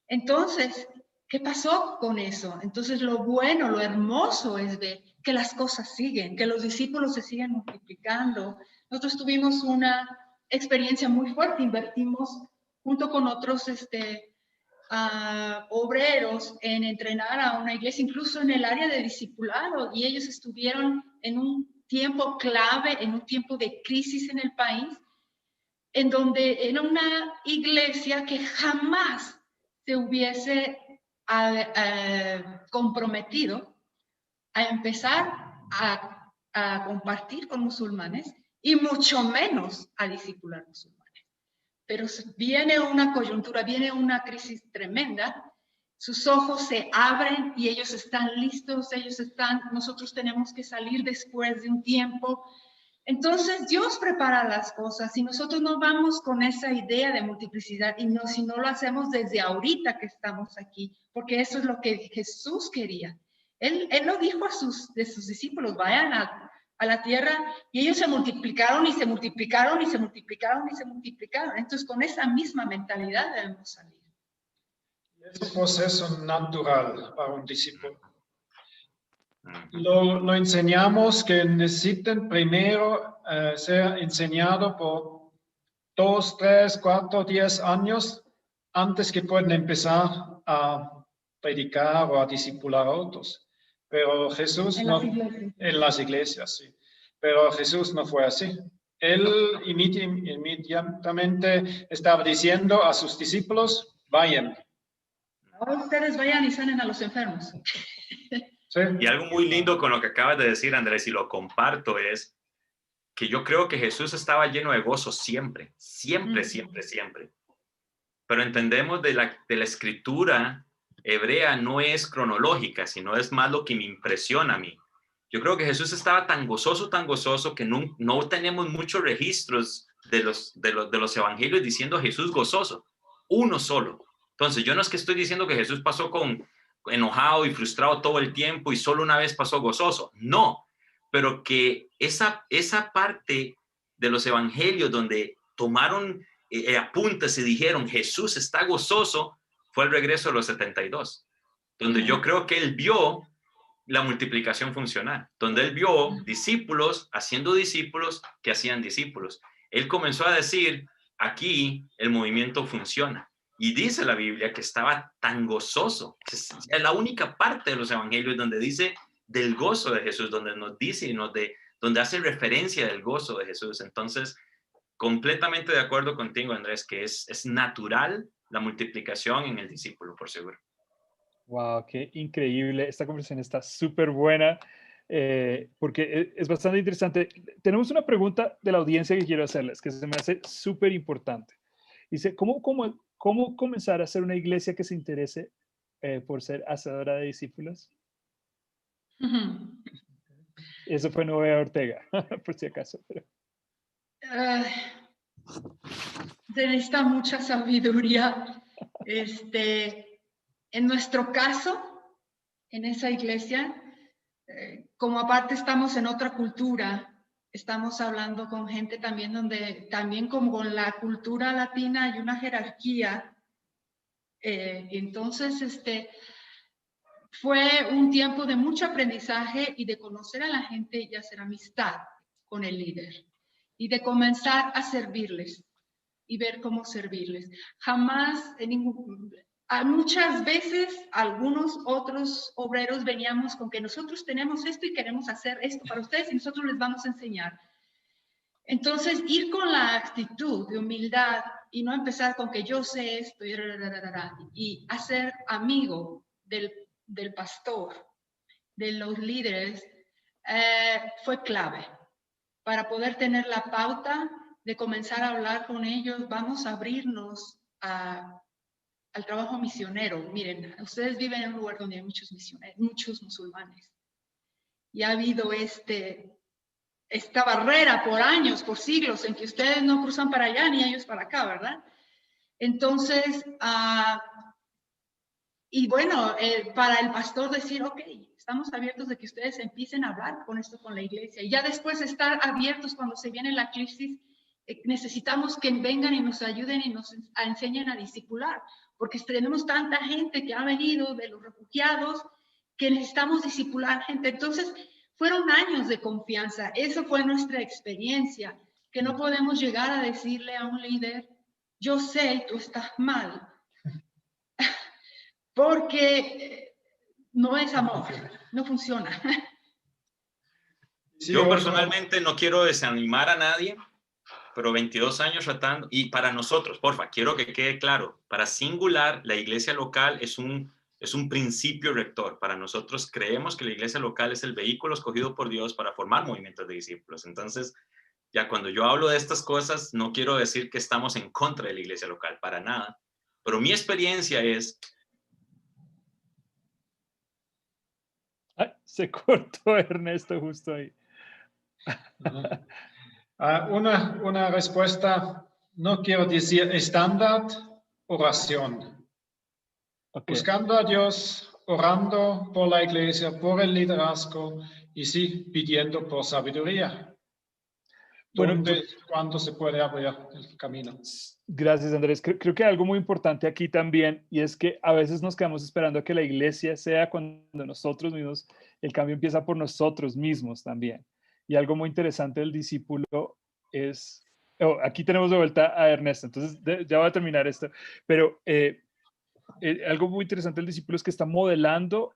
Entonces, ¿qué pasó con eso? Entonces, lo bueno, lo hermoso es ver que las cosas siguen, que los discípulos se siguen multiplicando. Nosotros tuvimos una experiencia muy fuerte, invertimos junto con otros obreros en entrenar a una iglesia, incluso en el área de discipulado, y ellos estuvieron en un tiempo clave, en un tiempo de crisis en el país, en donde era una iglesia que jamás se hubiese comprometido a empezar a compartir con musulmanes y mucho menos a discipular musulmanes. Pero viene una coyuntura, viene una crisis tremenda, sus ojos se abren y ellos están listos, nosotros tenemos que salir después de un tiempo. Entonces Dios prepara las cosas y nosotros no vamos con esa idea de multiplicidad y no, si no lo hacemos desde ahorita que estamos aquí, porque eso es lo que Jesús quería. Él lo dijo de sus discípulos, vayan a la tierra, y ellos se multiplicaron y se multiplicaron y se multiplicaron y se multiplicaron. Entonces con esa misma mentalidad debemos salir. Es un proceso natural para un discípulo. Lo enseñamos que necesiten primero ser enseñado por 2, 3, 4, 10 años antes que puedan empezar a predicar o a discipular a otros. Pero Jesús no, en las iglesias, sí. Pero Jesús no fue así. Él inmediatamente estaba diciendo a sus discípulos, vayan. Ahora ustedes vayan y sanen a los enfermos. ¿Sí? Y algo muy lindo con lo que acabas de decir, Andrés, y lo comparto, es que yo creo que Jesús estaba lleno de gozo siempre, siempre, siempre, siempre. Pero entendemos de la escritura hebrea no es cronológica, sino es más lo que me impresiona a mí. Yo creo que Jesús estaba tan gozoso que no tenemos muchos registros de los evangelios diciendo Jesús gozoso, uno solo. Entonces, yo no es que estoy diciendo que Jesús pasó enojado y frustrado todo el tiempo y solo una vez pasó gozoso. No, pero que esa parte de los evangelios donde tomaron apuntes y dijeron Jesús está gozoso, fue el regreso de los 72, donde yo creo que él vio la multiplicación funcional, donde él vio discípulos haciendo discípulos que hacían discípulos. Él comenzó a decir, aquí el movimiento funciona. Y dice la Biblia que estaba tan gozoso. Es la única parte de los evangelios donde dice del gozo de Jesús, donde nos dice y donde hace referencia del gozo de Jesús. Entonces, completamente de acuerdo contigo, Andrés, que es natural la multiplicación en el discípulo, por seguro. Wow, qué increíble. Esta conversación está súper buena porque es bastante interesante. Tenemos una pregunta de la audiencia que quiero hacerles, que se me hace súper importante. Dice, ¿cómo comenzar a hacer una iglesia que se interese por ser hacedora de discípulos? Eso fue Noé Ortega, por si acaso. Pero... se necesita mucha sabiduría. En nuestro caso, en esa iglesia, como aparte estamos en otra cultura, estamos hablando con gente también donde, también como con la cultura latina hay una jerarquía. Entonces, fue un tiempo de mucho aprendizaje y de conocer a la gente y hacer amistad con el líder y de comenzar a servirles y ver cómo servirles. Jamás, muchas veces, algunos otros obreros veníamos con que nosotros tenemos esto y queremos hacer esto para ustedes y nosotros les vamos a enseñar. Entonces, ir con la actitud de humildad y no empezar con que yo sé esto y hacer amigo del pastor, de los líderes, fue clave para poder tener la pauta de comenzar a hablar con ellos. Vamos a abrirnos a al trabajo misionero. Miren, ustedes viven en un lugar donde hay muchos misioneros, muchos musulmanes. Y ha habido esta barrera por años, por siglos, en que ustedes no cruzan para allá ni ellos para acá, ¿verdad? Entonces, y bueno, para el pastor decir, ok, estamos abiertos de que ustedes empiecen a hablar con esto con la iglesia. Y ya después de estar abiertos cuando se viene la crisis, necesitamos que vengan y nos ayuden y nos enseñen a discipular, porque tenemos tanta gente que ha venido de los refugiados que necesitamos discipular gente. Entonces, fueron años de confianza. Eso fue nuestra experiencia, que no podemos llegar a decirle a un líder, yo sé, tú estás mal, porque no es amor, no funciona. Sí, Yo personalmente no quiero desanimar a nadie, pero 22 años tratando, y para nosotros, porfa, quiero que quede claro, para Singular, la iglesia local es un principio rector. Para nosotros creemos que la iglesia local es el vehículo escogido por Dios para formar movimientos de discípulos. Entonces, ya cuando yo hablo de estas cosas, no quiero decir que estamos en contra de la iglesia local, para nada. Pero mi experiencia es... Ay, se cortó Ernesto justo ahí. Una respuesta, no quiero decir estándar, oración. Okay. Buscando a Dios, orando por la iglesia, por el liderazgo y sí, pidiendo por sabiduría. Bueno, ¿Cuándo se puede abrir el camino? Gracias, Andrés. Creo que hay algo muy importante aquí también, y es que a veces nos quedamos esperando a que la iglesia sea cuando nosotros mismos, el cambio empieza por nosotros mismos también. Y algo muy interesante del discípulo es, aquí tenemos de vuelta a Ernesto, entonces ya voy a terminar esto, pero algo muy interesante del discípulo es que está modelando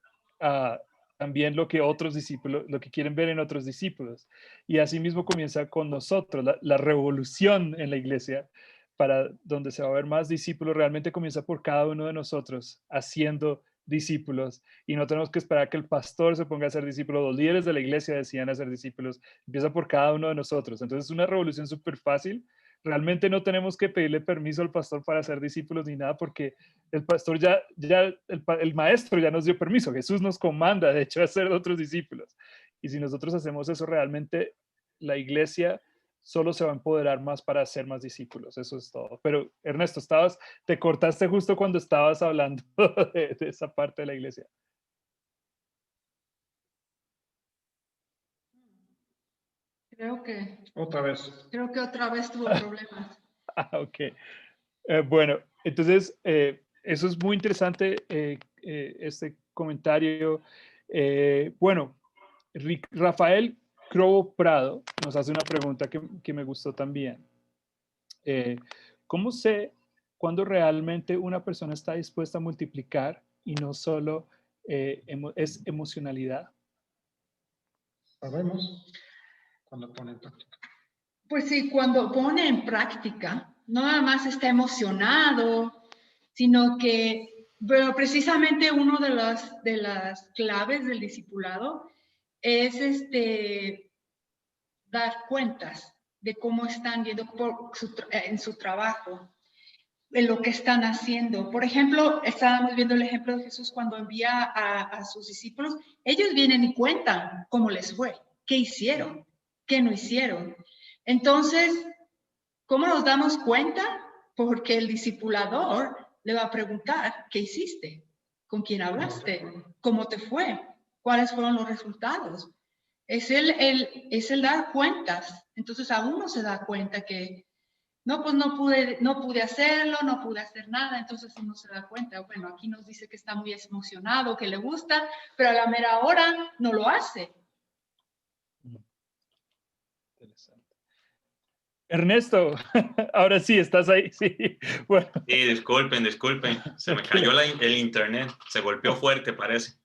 también lo que otros discípulos, lo que quieren ver en otros discípulos. Y así mismo comienza con nosotros, la revolución en la iglesia, para donde se va a ver más discípulos, realmente comienza por cada uno de nosotros haciendo discípulos, y no tenemos que esperar que el pastor se ponga a ser discípulo, los líderes de la iglesia decían hacer discípulos, empieza por cada uno de nosotros. Entonces es una revolución súper fácil. Realmente no tenemos que pedirle permiso al pastor para hacer discípulos ni nada, porque el pastor el maestro ya nos dio permiso. Jesús nos comanda, de hecho, a hacer otros discípulos. Y si nosotros hacemos eso, realmente la iglesia solo se va a empoderar más para hacer más discípulos. Eso es todo. Pero Ernesto, te cortaste justo cuando estabas hablando de esa parte de la iglesia. Creo que otra vez tuvo problemas. Ok. Bueno, entonces, eso es muy interesante, este comentario. Bueno, Rafael Crobo Prado nos hace una pregunta que me gustó también. ¿Cómo sé cuándo realmente una persona está dispuesta a multiplicar y no solo es emocionalidad? Sabemos cuando pone en práctica. Pues sí, cuando pone en práctica, no nada más está emocionado, sino que, bueno, precisamente uno de las claves del discipulado es dar cuentas de cómo están yendo en su trabajo, en lo que están haciendo. Por ejemplo, estábamos viendo el ejemplo de Jesús cuando envía a sus discípulos. Ellos vienen y cuentan cómo les fue, qué hicieron, qué no hicieron. Entonces, ¿cómo nos damos cuenta? Porque el discipulador le va a preguntar, ¿qué hiciste? ¿Con quién hablaste? ¿Cómo te fue? ¿Cuáles fueron los resultados? Es el dar cuentas. Entonces, a uno se da cuenta que no, pues no pude hacerlo, no pude hacer nada. Entonces uno se da cuenta, bueno, aquí nos dice que está muy emocionado, que le gusta, pero a la mera hora no lo hace. Interesante. Ernesto, ahora sí, estás ahí, sí. Bueno. Sí, disculpen, se me cayó el internet, se golpeó fuerte, parece.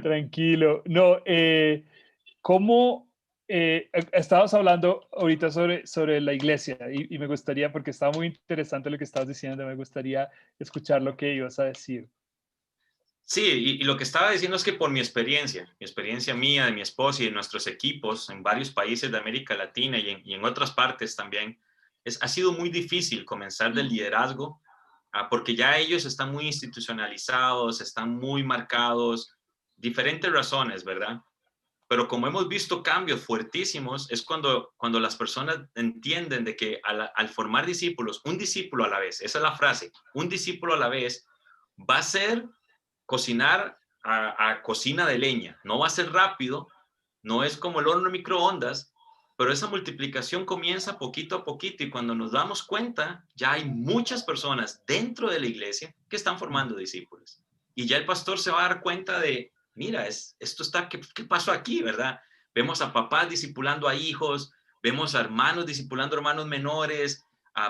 Tranquilo. No, ¿cómo estabas hablando ahorita sobre la iglesia? Y me gustaría, porque estaba muy interesante lo que estabas diciendo, me gustaría escuchar lo que ibas a decir. Sí, y lo que estaba diciendo es que por mi experiencia mía, de mi esposa y de nuestros equipos en varios países de América Latina y en otras partes también, ha sido muy difícil comenzar del liderazgo porque ya ellos están muy institucionalizados, están muy marcados, diferentes razones, ¿verdad? Pero como hemos visto cambios fuertísimos, es cuando las personas entienden de que al formar discípulos, un discípulo a la vez, esa es la frase, un discípulo a la vez va a ser cocinar a cocina de leña, no va a ser rápido, no es como el horno de microondas, pero esa multiplicación comienza poquito a poquito y cuando nos damos cuenta, ya hay muchas personas dentro de la iglesia que están formando discípulos. Y ya el pastor se va a dar cuenta de, mira, esto está, ¿qué pasó aquí, verdad? Vemos a papás discipulando a hijos, vemos a hermanos discipulando a hermanos menores,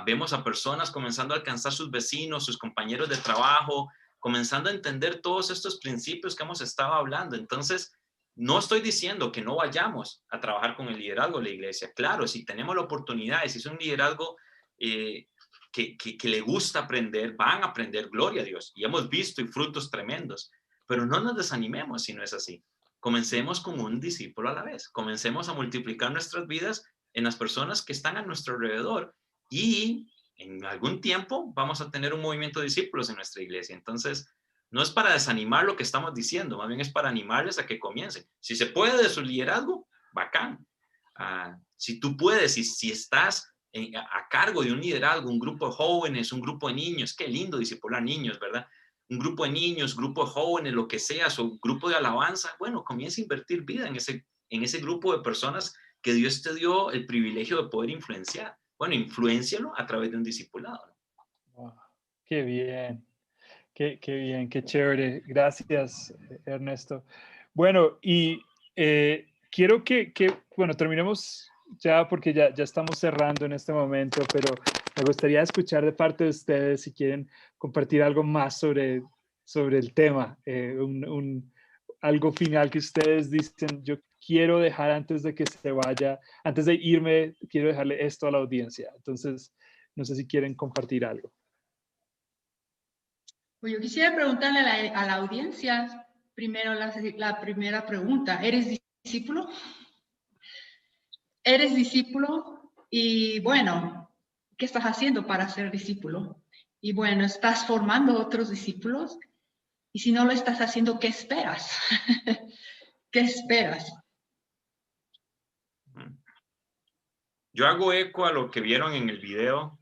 vemos a personas comenzando a alcanzar sus vecinos, sus compañeros de trabajo, comenzando a entender todos estos principios que hemos estado hablando. Entonces, no estoy diciendo que no vayamos a trabajar con el liderazgo de la iglesia. Claro, si tenemos la oportunidad, si es un liderazgo que le gusta aprender, van a aprender, gloria a Dios. Y hemos visto frutos tremendos. Pero no nos desanimemos si no es así. Comencemos como un discípulo a la vez. Comencemos a multiplicar nuestras vidas en las personas que están a nuestro alrededor. Y en algún tiempo vamos a tener un movimiento de discípulos en nuestra iglesia. Entonces, no es para desanimar lo que estamos diciendo, más bien es para animarles a que comiencen. Si se puede de su liderazgo, bacán. Si tú puedes, si estás a cargo de un liderazgo, un grupo de jóvenes, un grupo de niños, qué lindo discipular niños, ¿verdad? Un grupo de niños, grupo de jóvenes, lo que sea, su grupo de alabanza, bueno, comienza a invertir vida en ese grupo de personas que Dios te dio el privilegio de poder influenciar. Bueno, influéncialo a través de un discipulado. Wow, qué bien. Qué bien, qué chévere. Gracias, Ernesto. Bueno, y quiero bueno, terminemos ya porque ya estamos cerrando en este momento, pero me gustaría escuchar de parte de ustedes si quieren compartir algo más sobre el tema, algo final que ustedes dicen, yo quiero dejar antes de que se vaya, antes de irme, quiero dejarle esto a la audiencia. Entonces, no sé si quieren compartir algo. Pues yo quisiera preguntarle a la audiencia, primero la primera pregunta, ¿eres discípulo? ¿Eres discípulo? Y bueno, ¿qué estás haciendo para ser discípulo? Y bueno, ¿estás formando otros discípulos? Y si no lo estás haciendo, ¿qué esperas? ¿Qué esperas? Yo hago eco a lo que vieron en el video.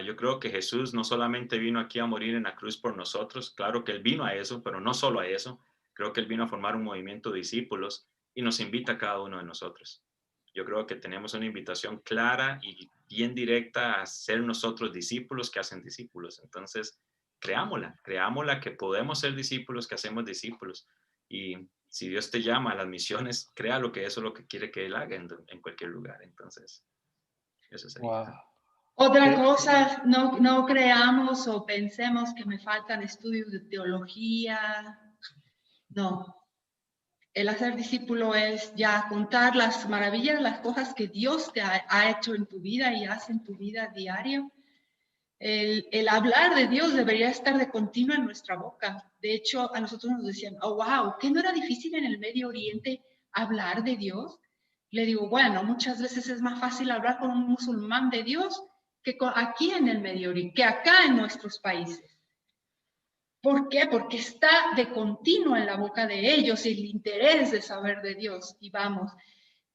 Yo creo que Jesús no solamente vino aquí a morir en la cruz por nosotros, claro que Él vino a eso, pero no solo a eso. Creo que Él vino a formar un movimiento de discípulos y nos invita a cada uno de nosotros. Yo creo que tenemos una invitación clara y bien directa a ser nosotros discípulos que hacen discípulos. Entonces, creámosla que podemos ser discípulos, que hacemos discípulos. Y si Dios te llama a las misiones, créalo que eso es lo que quiere que Él haga en cualquier lugar. Entonces, eso sería. Wow. Otra cosa, no creamos o pensemos que me faltan estudios de teología. No. El hacer discípulo es ya contar las maravillas, las cosas que Dios te ha hecho en tu vida y hace en tu vida diario. El hablar de Dios debería estar de continuo en nuestra boca. De hecho, a nosotros nos decían, oh, wow, ¿qué no era difícil en el Medio Oriente hablar de Dios? Le digo, bueno, muchas veces es más fácil hablar con un musulmán de Dios que aquí en el Medio Oriente, que acá en nuestros países. ¿Por qué? Porque está de continuo en la boca de ellos el interés de saber de Dios. Y vamos,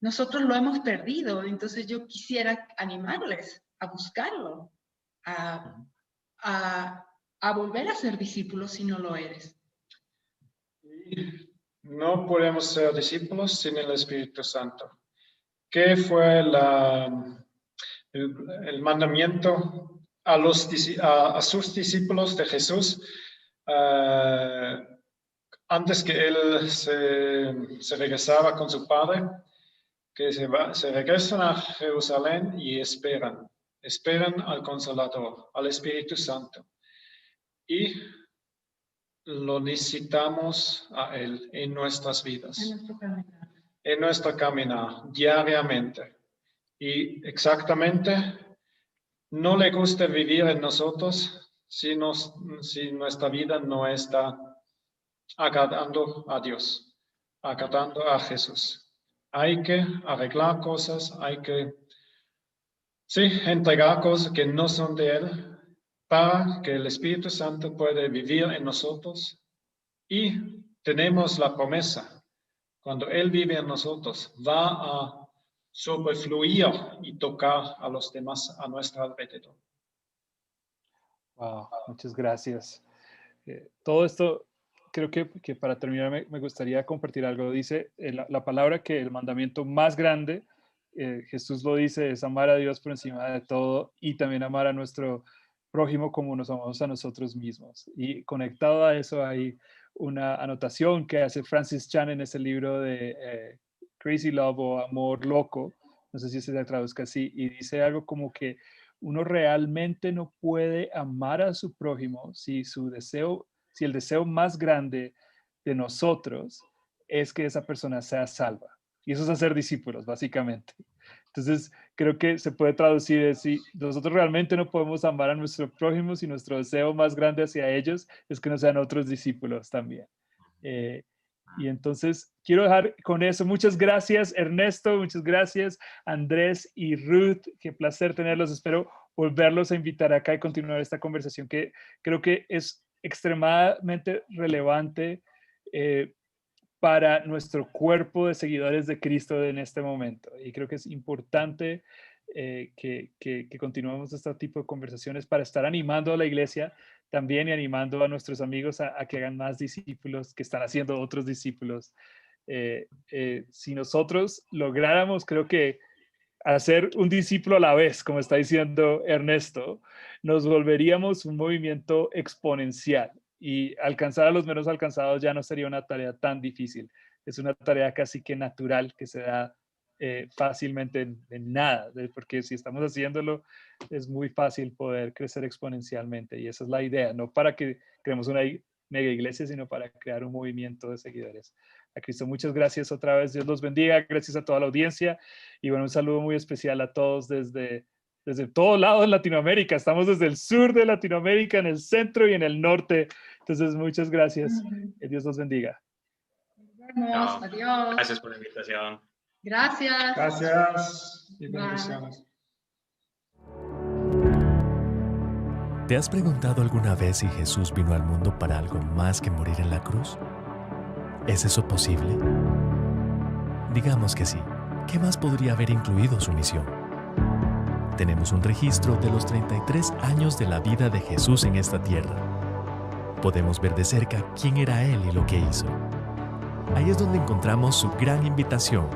nosotros lo hemos perdido. Entonces yo quisiera animarles a buscarlo, a volver a ser discípulos si no lo eres. No podemos ser discípulos sin el Espíritu Santo. ¿Qué fue el mandamiento a sus discípulos de Jesús? Antes que él se regresaba con su padre, que se regresan a Jerusalén y esperan al Consolador, al Espíritu Santo. Y lo necesitamos a Él en nuestras vidas, en nuestro caminar, diariamente. Y exactamente, no le gusta vivir en nosotros si nuestra vida no está agradando a Dios, agradando a Jesús. Hay que arreglar cosas, hay que entregar cosas que no son de Él para que el Espíritu Santo pueda vivir en nosotros y tenemos la promesa, cuando Él vive en nosotros, va a sobrefluir y tocar a los demás a nuestro alrededor. Wow, muchas gracias. Todo esto, creo que para terminar me gustaría compartir algo. Dice la palabra que el mandamiento más grande, Jesús lo dice, es amar a Dios por encima de todo y también amar a nuestro prójimo como nos amamos a nosotros mismos. Y conectado a eso hay una anotación que hace Francis Chan en ese libro de Crazy Love o Amor Loco, no sé si se traduzca así, y dice algo como que uno realmente no puede amar a su prójimo si el deseo más grande de nosotros es que esa persona sea salva. Y eso es hacer discípulos, básicamente. Entonces, creo que se puede traducir así: nosotros realmente no podemos amar a nuestro prójimo si nuestro deseo más grande hacia ellos es que no sean otros discípulos también. Y entonces, quiero dejar con eso. Muchas gracias, Ernesto. Muchas gracias, Andrés y Ruth. Qué placer tenerlos. Espero volverlos a invitar acá y continuar esta conversación que creo que es extremadamente relevante para nuestro cuerpo de seguidores de Cristo en este momento. Y creo que es importante que continuemos este tipo de conversaciones para estar animando a la iglesia también y animando a nuestros amigos a que hagan más discípulos, que están haciendo otros discípulos. Si nosotros lográramos, creo que hacer un discípulo a la vez, como está diciendo Ernesto, nos volveríamos un movimiento exponencial. Y alcanzar a los menos alcanzados ya no sería una tarea tan difícil. Es una tarea casi que natural que se da fácilmente en nada, porque si estamos haciéndolo es muy fácil poder crecer exponencialmente, y esa es la idea, no para que creemos una mega iglesia, sino para crear un movimiento de seguidores a Cristo. Muchas gracias otra vez, Dios los bendiga, gracias a toda la audiencia, y bueno, un saludo muy especial a todos desde todos lados de Latinoamérica. Estamos desde el sur de Latinoamérica, en el centro y en el norte. Entonces, muchas gracias. Que Dios los bendiga. Nos vemos. Adiós. Gracias por la invitación. Gracias. Gracias y Bye. bendiciones. ¿Te has preguntado alguna vez si Jesús vino al mundo para algo más que morir en la cruz? ¿Es eso posible? Digamos que sí. ¿Qué más podría haber incluido su misión? Tenemos un registro de los 33 años de la vida de Jesús en esta tierra. Podemos ver de cerca quién era Él y lo que hizo. Ahí es donde encontramos su gran invitación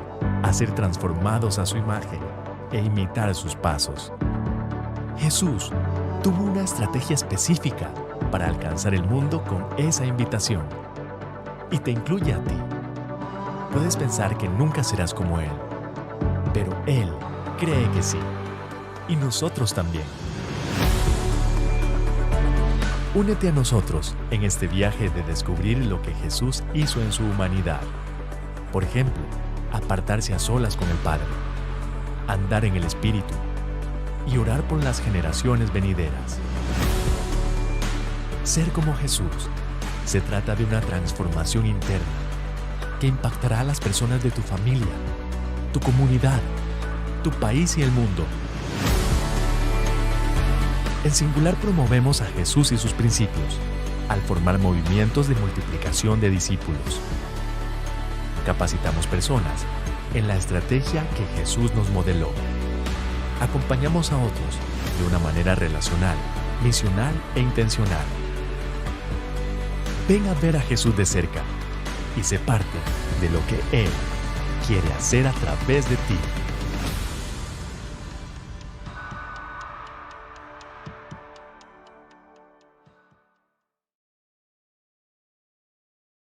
a ser transformados a su imagen e imitar sus pasos. Jesús tuvo una estrategia específica para alcanzar el mundo con esa invitación. Y te incluye a ti. Puedes pensar que nunca serás como Él, pero Él cree que sí. Y nosotros también. Únete a nosotros en este viaje de descubrir lo que Jesús hizo en su humanidad. Por ejemplo, apartarse a solas con el Padre, andar en el Espíritu y orar por las generaciones venideras. Ser como Jesús se trata de una transformación interna que impactará a las personas de tu familia, tu comunidad, tu país y el mundo. En Singular promovemos a Jesús y sus principios al formar movimientos de multiplicación de discípulos. Capacitamos personas en la estrategia que Jesús nos modeló. Acompañamos a otros de una manera relacional, misional e intencional. Ven a ver a Jesús de cerca y sé parte de lo que Él quiere hacer a través de ti.